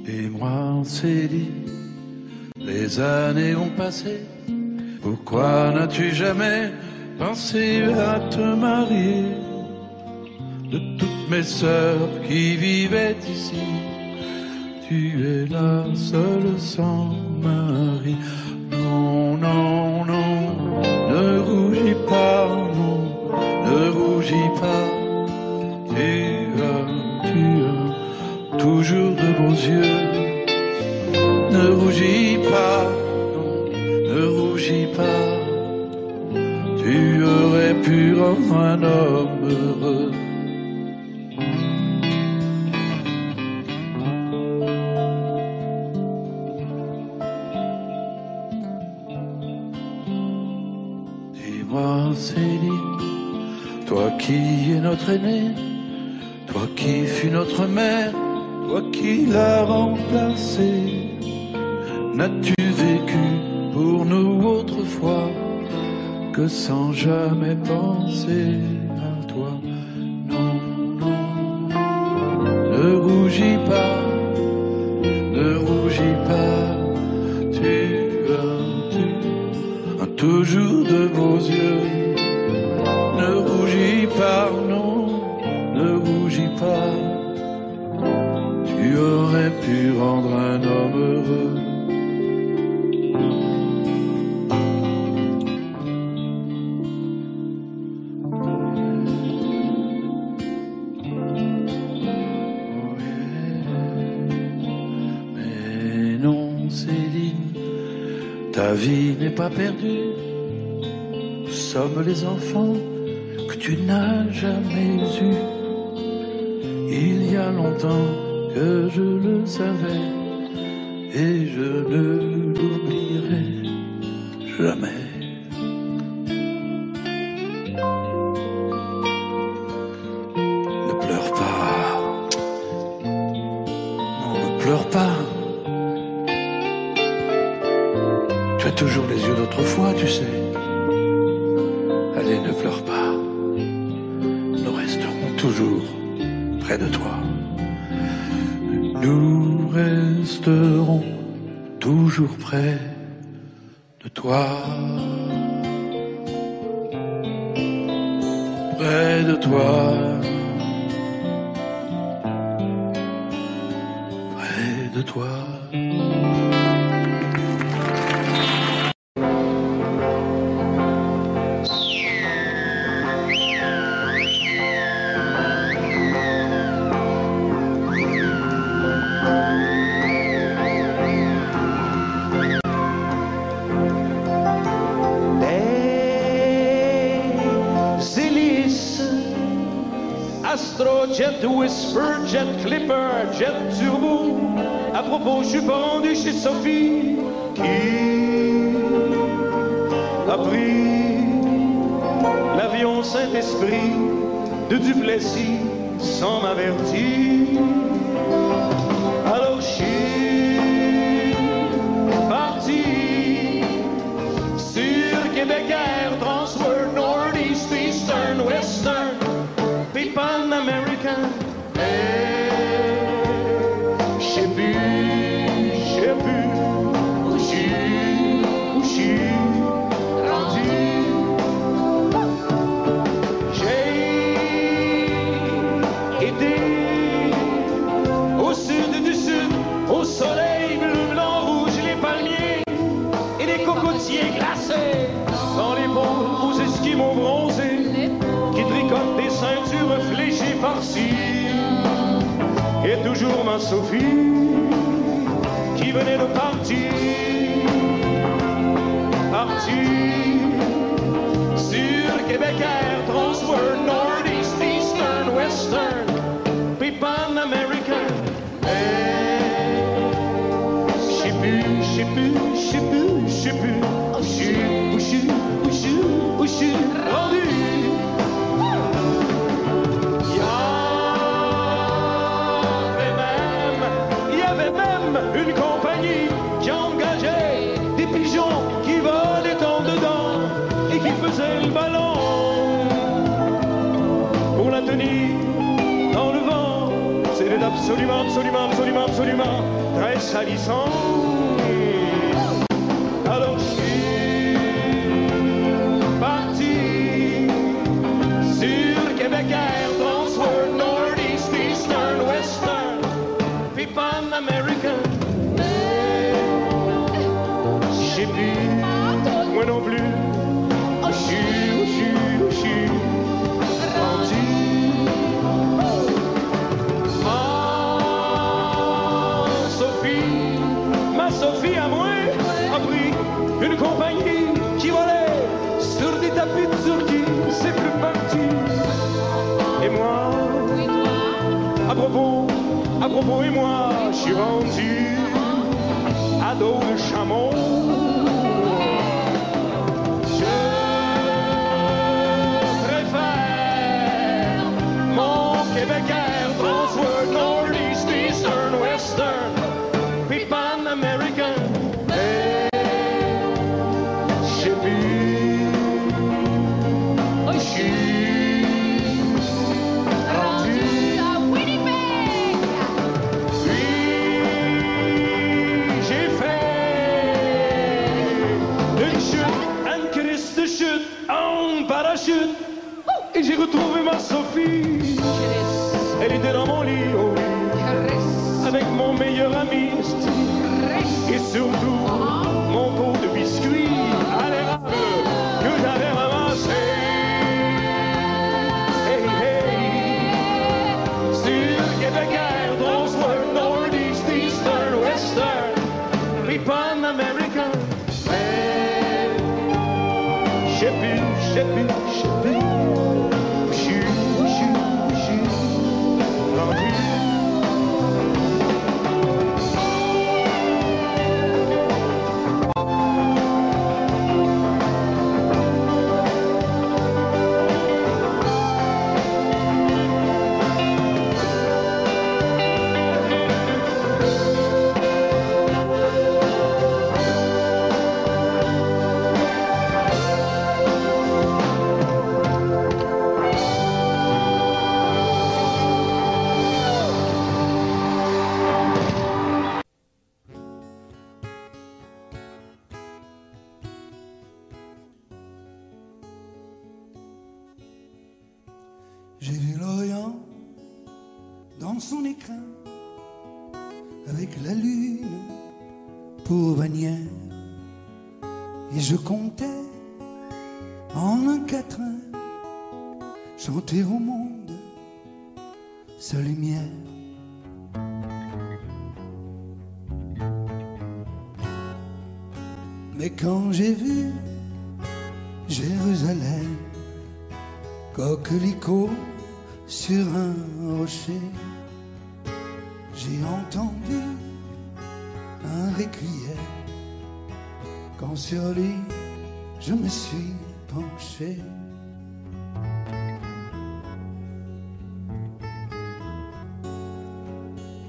Et moi on s'est dit, les années ont passé, pourquoi n'as-tu jamais pensé à te marier? De toutes mes sœurs qui vivaient ici, tu es la seule sans mari. Non, non, non, ne rougis pas, non, ne rougis pas, tu as toujours de beaux yeux. Ne rougis pas, non, ne rougis pas, tu aurais pu rendre un homme heureux. Dis-moi, Céline, toi qui es notre aîné, toi qui fus notre mère, toi qui l'as remplacé, n'as-tu vécu pour nous autrefois que sans jamais penser à toi? Non, non, ne rougis pas, ne rougis pas, tu as toujours de beaux yeux. Ne rougis pas, non, ne rougis pas, tu aurais pu rendre un homme heureux. Mais non, Céline, Ta vie n'est pas perdue. Nous sommes les enfants que tu n'as jamais eus. Il y a longtemps que je le savais et je ne l'oublierai jamais. Ne pleure pas. Non, ne pleure pas. Tu as toujours les yeux d'autrefois, tu sais. Allez, ne pleure pas. Nous resterons toujours près de toi. Nous resterons toujours près de toi. Près de toi. Près de toi. Jet Whisper, Jet Clipper, Jet Turbo. À propos, je suis pas rendu chez Sophie qui a pris l'avion Saint-Esprit de Duplessis sans m'avertir. Alors je suis parti sur Québec Air, Transworld, Northeast, Eastern, Western, puis Pan American. Je sais plus où je suis rendu. J'ai été au sud du sud, au soleil bleu, blanc, rouge, les palmiers et les cocotiers glacés. Dans les ponts aux esquimaux bronzés qui tricotent des ceintures fléchées par-ci. Et toujours ma Sophie qui venait de partir sur Québec Air, Transworld, Northeast, Eastern, Western, puis Pan American. Je sais plus où je suis rendu. Une compagnie qui engageait des pigeons qui volaient en dedans et qui faisaient le ballon pour la tenir dans le vent. C'était absolument très salissant. Alors je suis parti sur Québec Air, Transworld, Northeast, Eastern, Western, puis Pan American. Moi non plus, où je suis rendu. Ma Sophie à moi a pris une compagnie qui volait sur des tapis de Turquie, c'est plus parti. Et moi, à propos, et moi, je suis rendu à dos de chameau. Québec Air, Transworld, Northeast, Eastern, Western, puis Pan American. Je sais plus où je suis rendu à Winnipeg. Puis j'ai fait une chute, une crise de chute en parachute, et j'ai retrouvé ma Sophie. Elle était dans mon lit, oh oui, avec mon meilleur ami, et surtout mon pot de biscuits à l'érable que j'avais ramassé. Hey, hey, sur Québec Air, Transworld, Northeast, Eastern, Western, puis Pan American. Hey, pu, chou, vendu. J'ai vu l'Orient dans son écrin, avec la lune pour bannière, et je comptais en un quatrain chanter au monde sa lumière. Mais quand j'ai vu Jérusalem, coquelicot sur un rocher, j'ai entendu un requiem. Quand sur lui je me suis penché,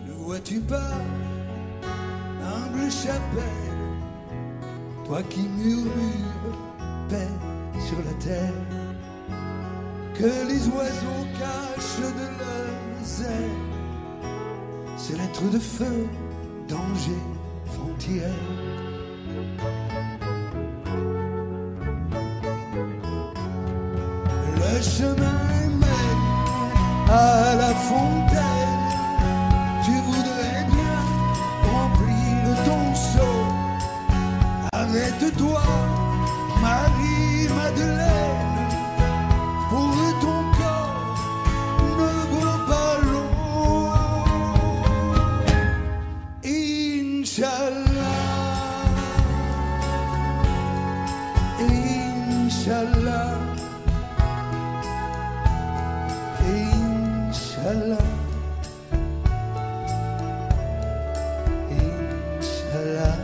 ne vois-tu pas, humble chapelle, toi qui murmures paix sur la terre, que les oiseaux cachent de leurs ailes ces lettres de feu, danger, frontière. Le chemin mène à la fontaine, tu voudrais bien remplir ton seau avec toi, Marie-Madeleine. Inch'Allah, Inch'Allah, Inch'Allah.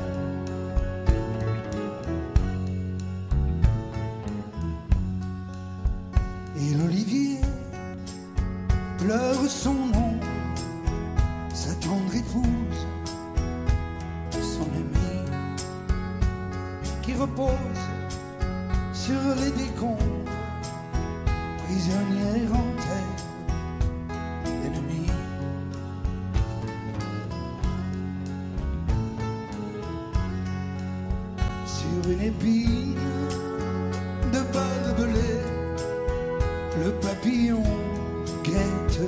Et l'olivier pleure son nom, sa tendre épouse, son ami qui repose sur les décombres, prisonnière en terre, ennemie. Sur une épine de barbelé, le papillon guette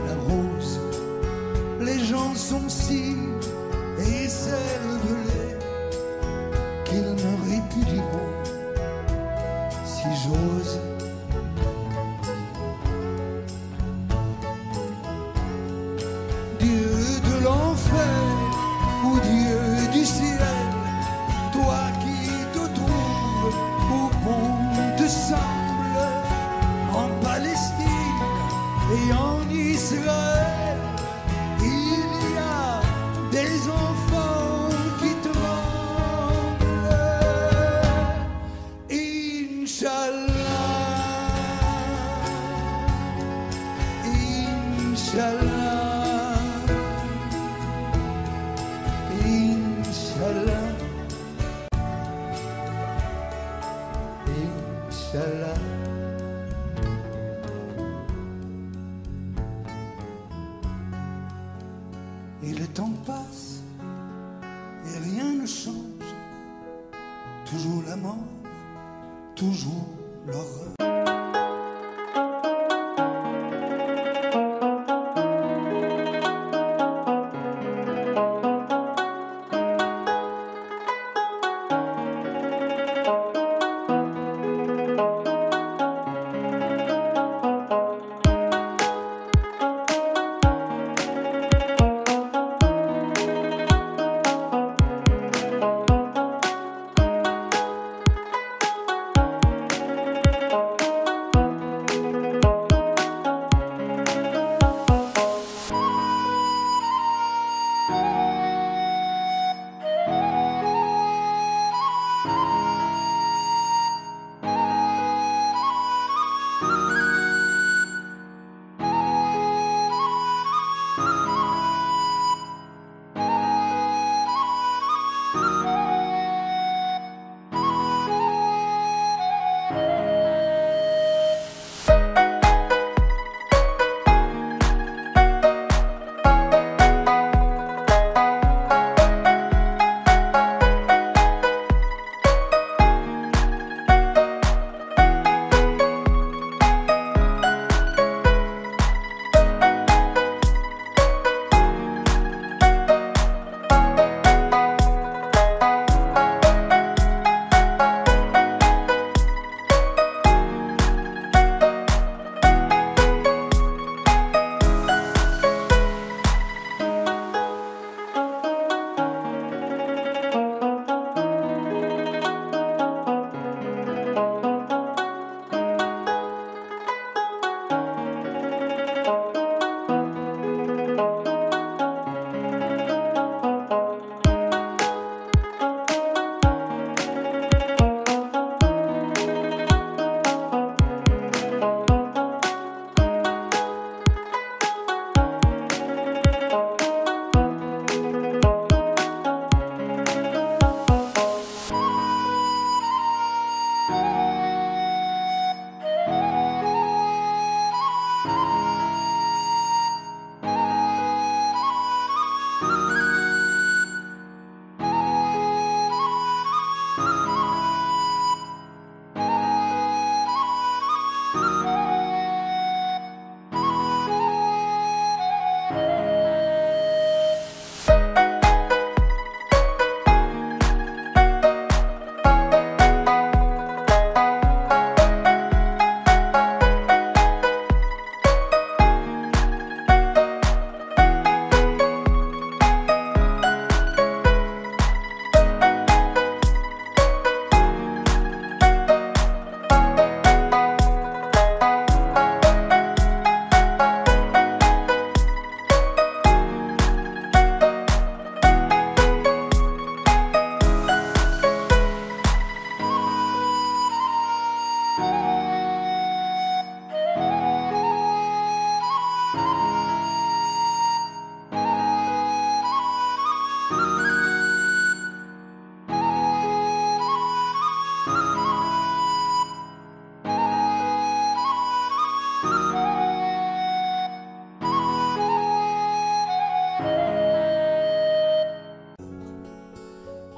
la rose. Les gens sont si écervelés qu'ils me répudieront si j'ose. Dieu de l'enfer ou Dieu du ciel, toi qui te trouves où bon te semble, en Palestine et en Israël, il y a des enfants qui tremblent. Inch'Allah, Inch'Allah, Inch'Allah, Inch'Allah. Et le temps passe et rien ne change, toujours la mort, toujours l'horreur.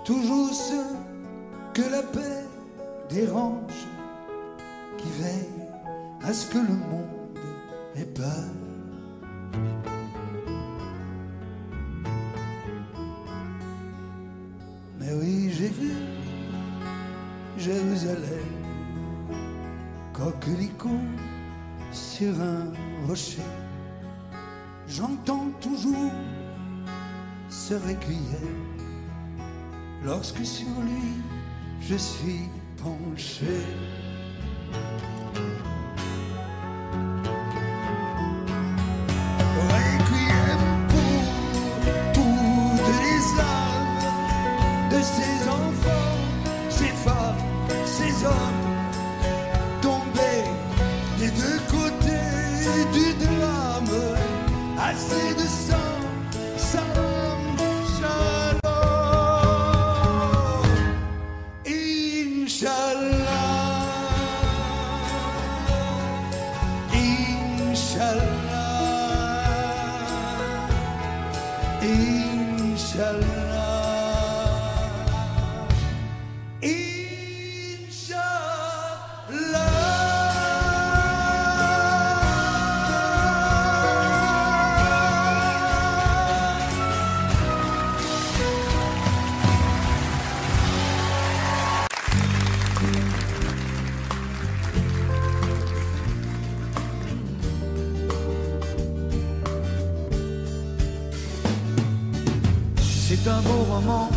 toujours ceux que la paix dérange, qui veillent à ce que le monde ait peur. Mais oui, j'ai vu Jérusalem, coquelicot sur un rocher. J'entends toujours ce requiem lorsque sur lui je suis penché. Requiem pour toutes les âmes de ces enfants, ces femmes, ces hommes tombés des deux côtés du drame. Assez de sang, salam, shalom, Inch'Allah, Inch'Allah, Inch'Allah, Inch'Allah. C'est un beau roman,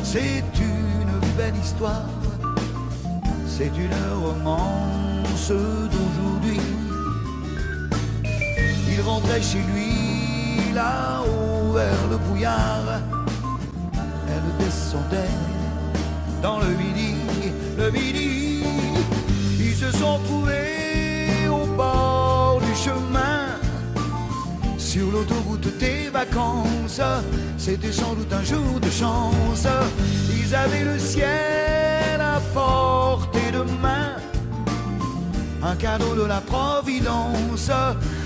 c'est une belle histoire, c'est une romance d'aujourd'hui. Il rentrait chez lui là-haut vers le brouillard, elle descendait dans le midi, le midi. Ils se sont trouvés au bord du chemin, sur l'autoroute des vacances. C'était sans doute un jour de chance. Ils avaient le ciel à portée de main, un cadeau de la Providence.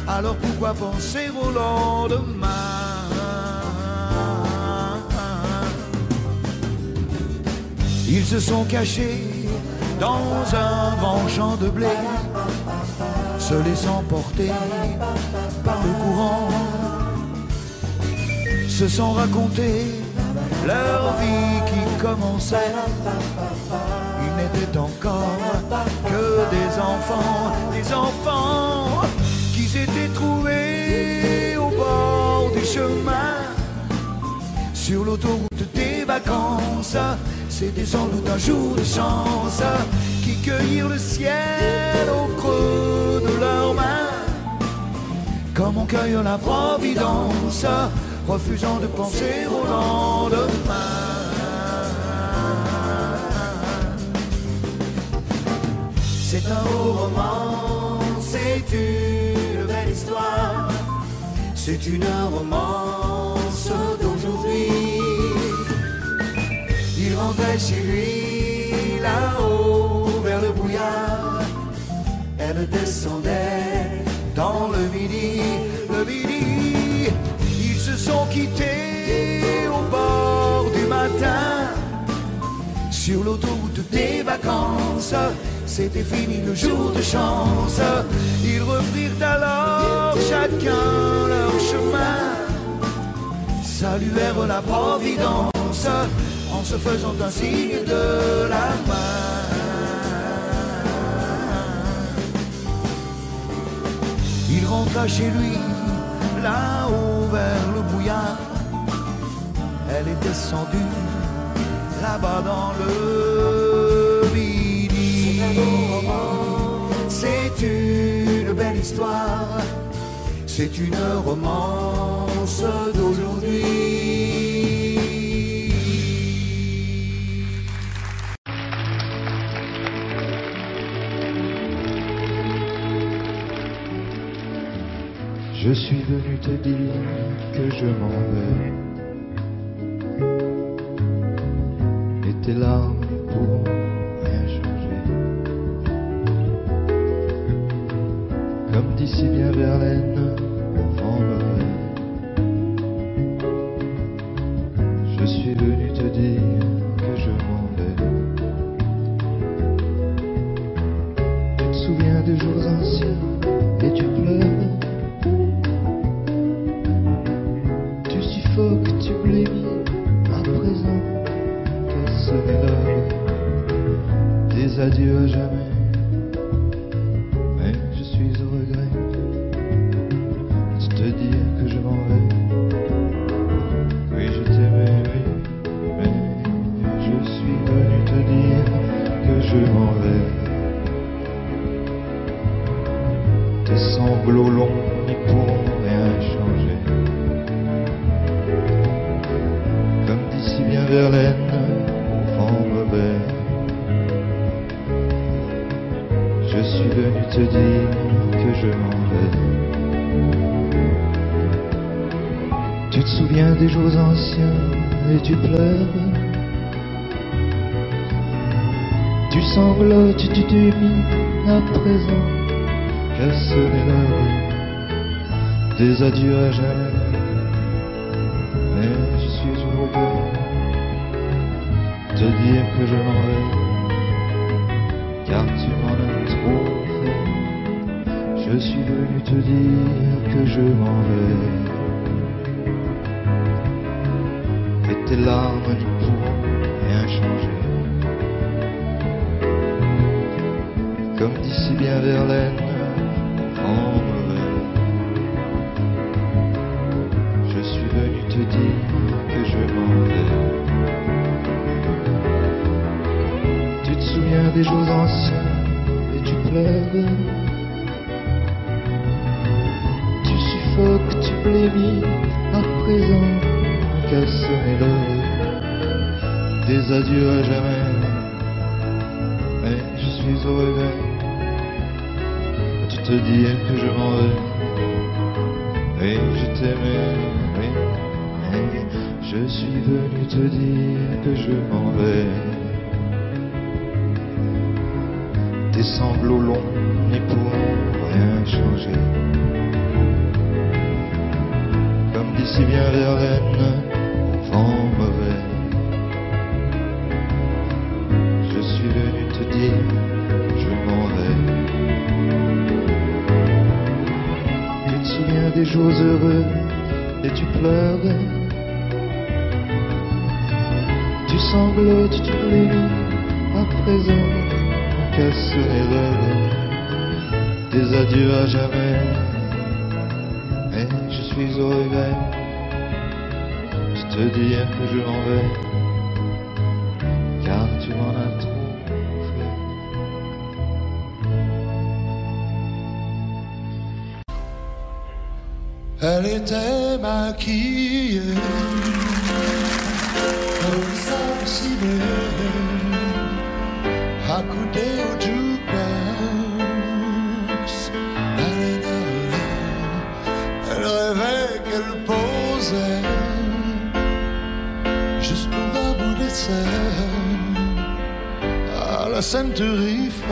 Alors pourquoi penser au lendemain? Ils se sont cachés dans un grand champ de blé, se laissant porter par le courant, se sont racontés leur vie qui commençait. Ils n'étaient encore que des enfants qui s'étaient trouvés au bord du chemin, sur l'autoroute des vacances. C'était sans doute un jour de chance, qui cueillirent le ciel au creux de leurs mains, comme on cueille la Providence, refusant de penser au lendemain. C'est un beau roman, c'est une belle histoire, c'est une romance d'aujourd'hui. Il rentrait chez lui là-haut vers le brouillard, elle descendait dans le midi, le midi. Ils se sont quittés au bord du matin, sur l'autoroute des vacances. C'était fini le jour de chance. Ils reprirent alors chacun leur chemin, saluèrent la Providence en se faisant un signe de la main. Il rentra chez lui là-haut vers le brouillard, elle est descendue là-bas dans le midi. C'est une belle histoire, c'est une romance d'aujourd'hui. Je suis venu te dire que je m'en vais, et tes larmes pourront rien changer. Comme dit si bien Verlaine, vent mauvais. Je suis venu te dire je m'en vais. Tu te souviens des jours anciens et tu pleures. Tu suffoques, tu blémis, à présent qu'à sonner l'heure des adieux à jamais. Mais je suis au regret de te dire que je m'en vais. Oui, je t'aimais, oui, mais je suis venu te dire que je m'en vais. Tes sanglots longs n'y pourront rien changer. Comme dit si bien Verlaine, vent mauvais. Je suis venu te dire que je m'en vais. Tu te souviens des jours anciens et tu pleures. Tu sanglotes, tu t'humides à présent qu'à sonner l'heure des adieux à jamais. Mais je suis au regret de te dire que je m'en vais, car tu m'en as trop fait. Je suis venu te dire que je m'en vais. Et tes larmes n'y pourront rien changer. Comme dit si bien Verlaine, vent mauvais. Je suis venu te dire que je m'en vais. Tu te souviens des jours anciens et tu pleures. Tu suffoques, tu blémis, à présent qu'à sonner l'heure des adieux à jamais. Mais je suis au regret de te dire que je m'en vais. Et je t'aimais, oui, mais je suis venu te dire que je m'en vais. Tes sanglots longs n'y pourront rien changer. Comme dit si bien Verlaine, vent mauvais. Je suis venu te dire que je m'en vais. Tu te souviens des jours heureux et tu pleures. Tu sanglotes, tu blémis, à présent qu'à sonner l'heure des adieux à jamais. Et je suis au regret de te dire que je m'en vais, car tu m'en as trop fait. Elle était maquillée comme ça ciné, accoudée au jukebox. Elle rêvait qu'elle posait juste pour un bout d'essai à la Century Fox.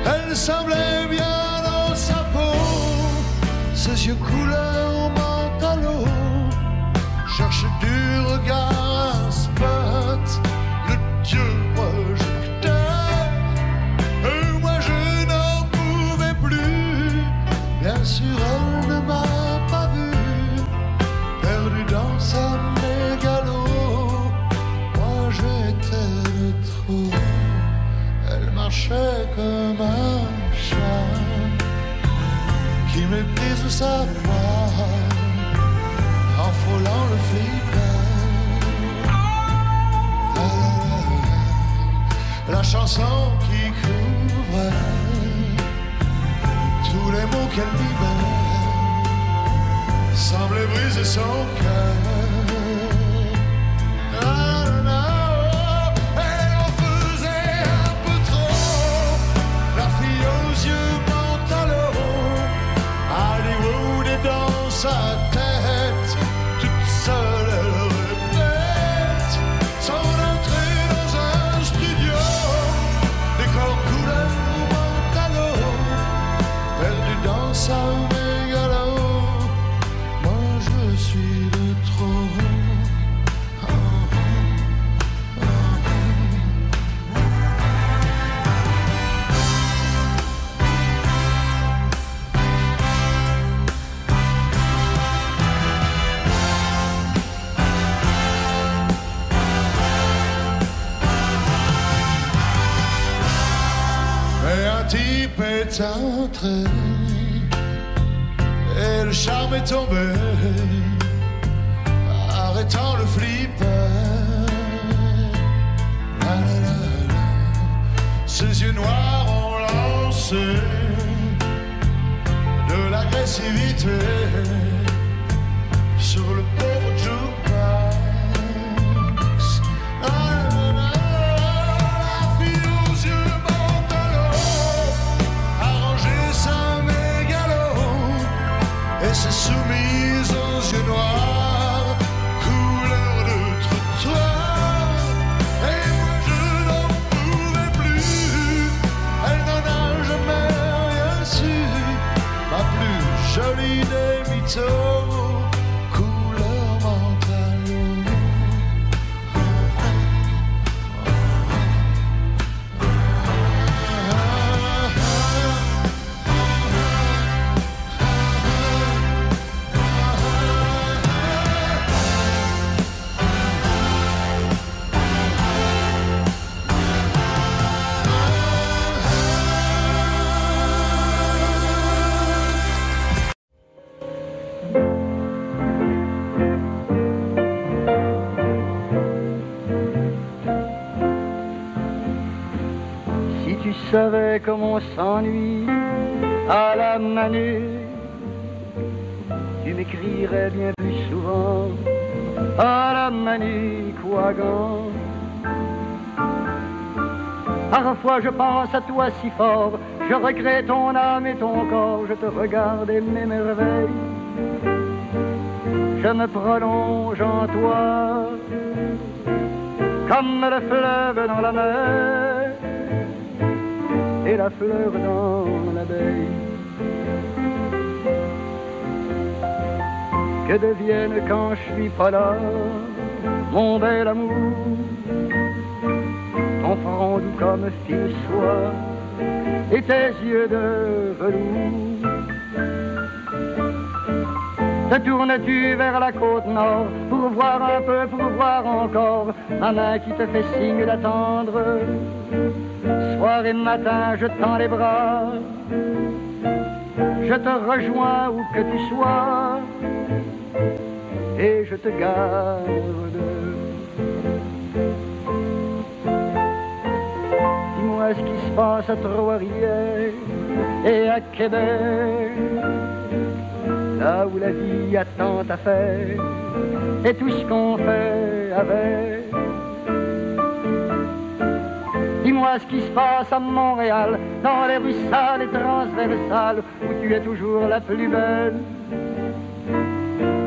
Elle semblait bien dans sa peau, ses yeux couleur mentalo, cherche du regard un spot, le Dieu projecteur. Et moi je n'en pouvais plus, bien sûr elle ne m'a pas vu, perdu dans sa mégalo. Moi j'étais de trop. Elle marchait comme un chat qui méprise sa voix en frôlant le flipper. La chanson qui couvre tous les mots qu'elle libère semblait briser son cœur. Sa tête, toute seule elle répète son entrée dans un studio, décor couleur mentalo, perdu dans sa mégalo. Moi je suis de trop. est entré et le charme est tombé, arrêtant le flipper. La, la, la, la. Ses yeux noirs ont lancé de l'agressivité sur le pauvre jukebox. La fille aux yeux bantalons a rangé sa mégalo et s'est soumise aux yeux noirs, couleur de trottoir. Et moi je n'en pouvais plus, elle n'en a jamais rien su, ma plus jolie des mythos. Tu savais comme on s'ennuie à la Manu, tu m'écrirais bien plus souvent à la Manicouagan. Parfois je pense à toi si fort, je regrette ton âme et ton corps, je te regarde et m'émerveille, je me prolonge en toi comme le fleuve dans la mer et la fleur dans l'abeille. Que devienne quand je suis pas là mon bel amour, ton front doux comme fil soie et tes yeux de velours. Te tournes-tu vers la côte nord pour voir un peu, pour voir encore ma main qui te fait signe d'attendre? Soir et matin, je tends les bras, je te rejoins où que tu sois, et je te garde. Dis-moi ce qui se passe à Trois-Rivières et à Québec, là où la vie a tant à faire, et tout ce qu'on fait avec. Dis-moi ce qui se passe à Montréal, dans les rues sales et transversales, où tu es toujours la plus belle,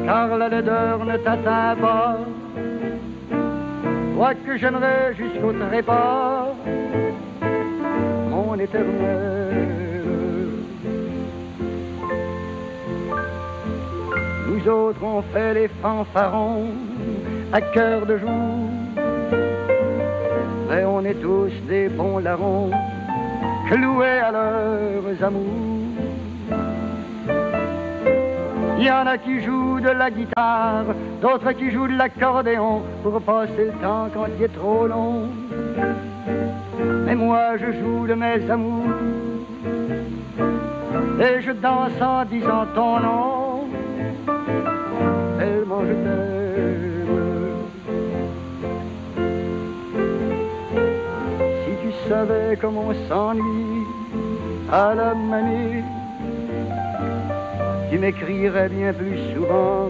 car la laideur ne t'atteint pas. Toi que j'aimerais jusqu'au trépas, mon éternel. Nous autres on fait les fanfarons à cœur de jour, mais on est tous des bons larrons, cloués à leurs amours. Il y en a qui jouent de la guitare, d'autres qui jouent de l'accordéon pour passer le temps quand il est trop long. Mais moi je joue de mes amours et je danse en disant ton nom, tellement je t'aime. Si tu savais comme on s'ennuie à la manie, tu m'écrirais bien plus souvent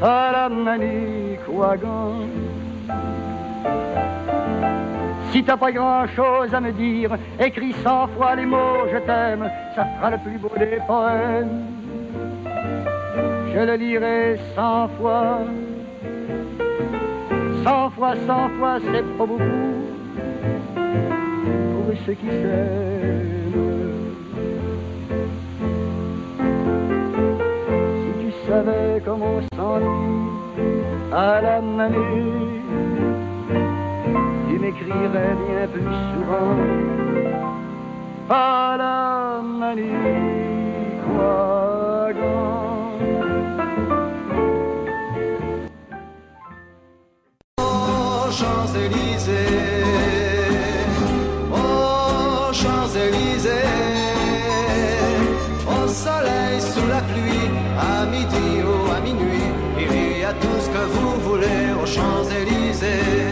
à la Manicouagan. Si t'as pas grand-chose à me dire, écris 100 fois les mots je t'aime, ça fera le plus beau des poèmes. Je le lirai 100 fois, 100 fois, 100 fois, c'est pas beaucoup pour ceux qui s'aiment. Si tu savais comme on s'ennuie à la Manu, tu m'écrirais bien plus souvent à la Manicouagan. Oh, Champs-Élysées, oh, Champs-Élysées, a tout ce que vous voulez aux Champs-Élysées.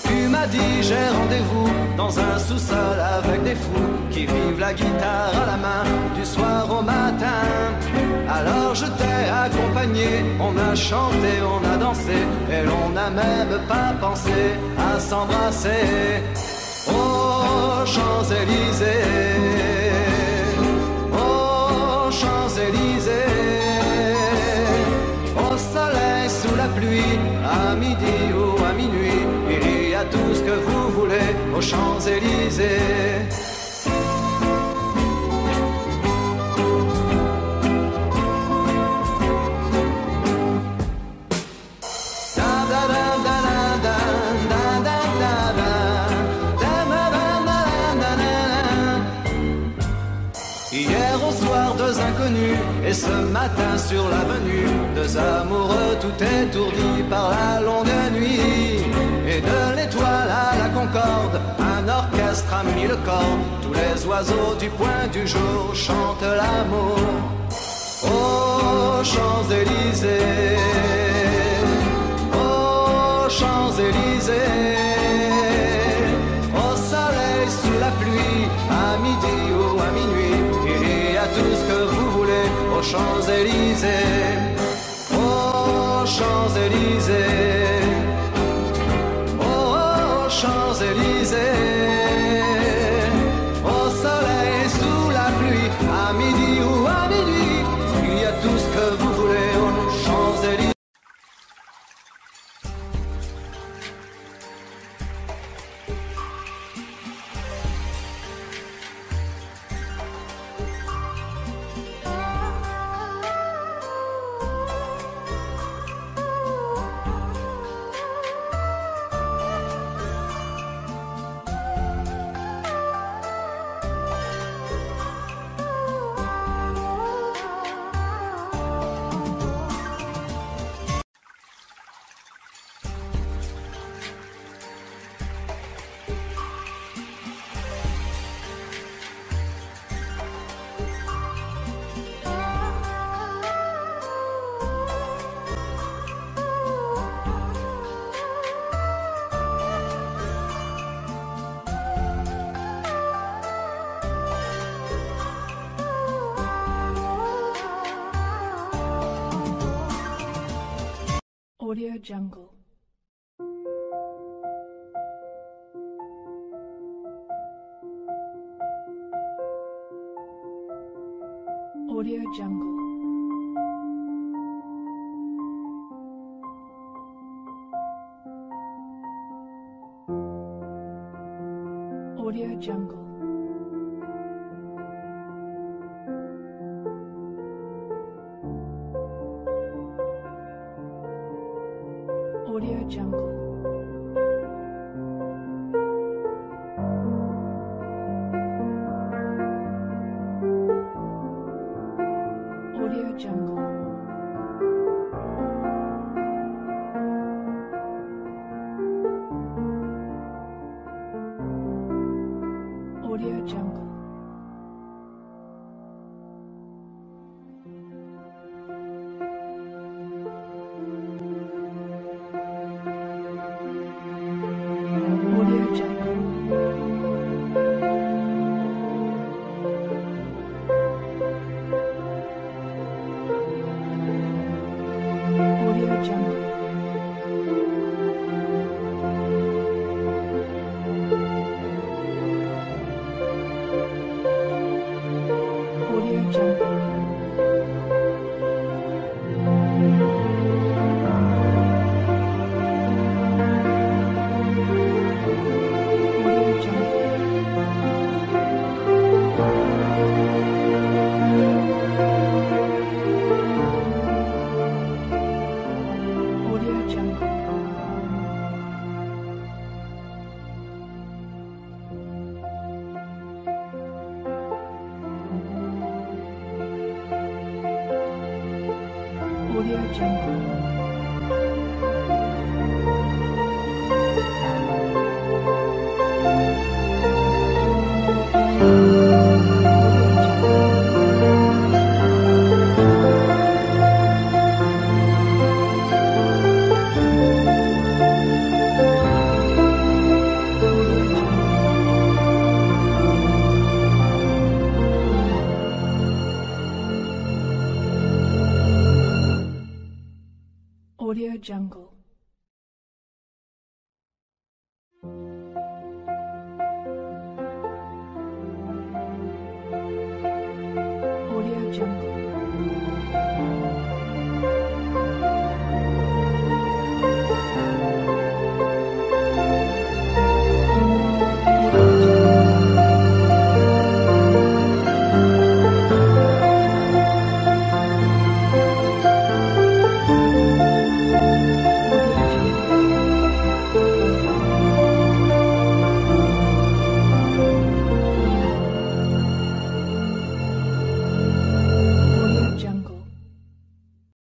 Tu m'as dit j'ai rendez-vous dans un sous-sol avec des fous qui vivent la guitare à la main du soir au matin. Alors je t'ai accompagné, on a chanté, on a dansé et l'on n'a même pas pensé à s'embrasser. Aux Champs-Élysées, aux Champs-Élysées, au soleil, sous la pluie, à midi ou à minuit, il y a tout ce que vous voulez aux Champs-Élysées. Hier au soir, deux inconnus, et ce matin sur l'avenue, deux amoureux tout étourdis par la longue nuit. Et de l'étoile à la Concorde, un orchestre a mis le corps. Tous les oiseaux du point du jour chantent l'amour. Aux Champs-Élysées, aux Champs-Élysées, au soleil, sous la pluie, à midi ou à minuit, il y a tout ce que vous voulez aux Champs-Élysées, aux Champs-Élysées, aux Champs-Élysées, au soleil, sous la pluie, à midi ou à minuit, il y a tout ce que vous voulez aux Champs-Élysées. Audio Jungle. Audio Jungle. Audio Jungle. Audio Jungle. Audio Jungle. Audio Jungle. Audio Jungle. Audio Jungle.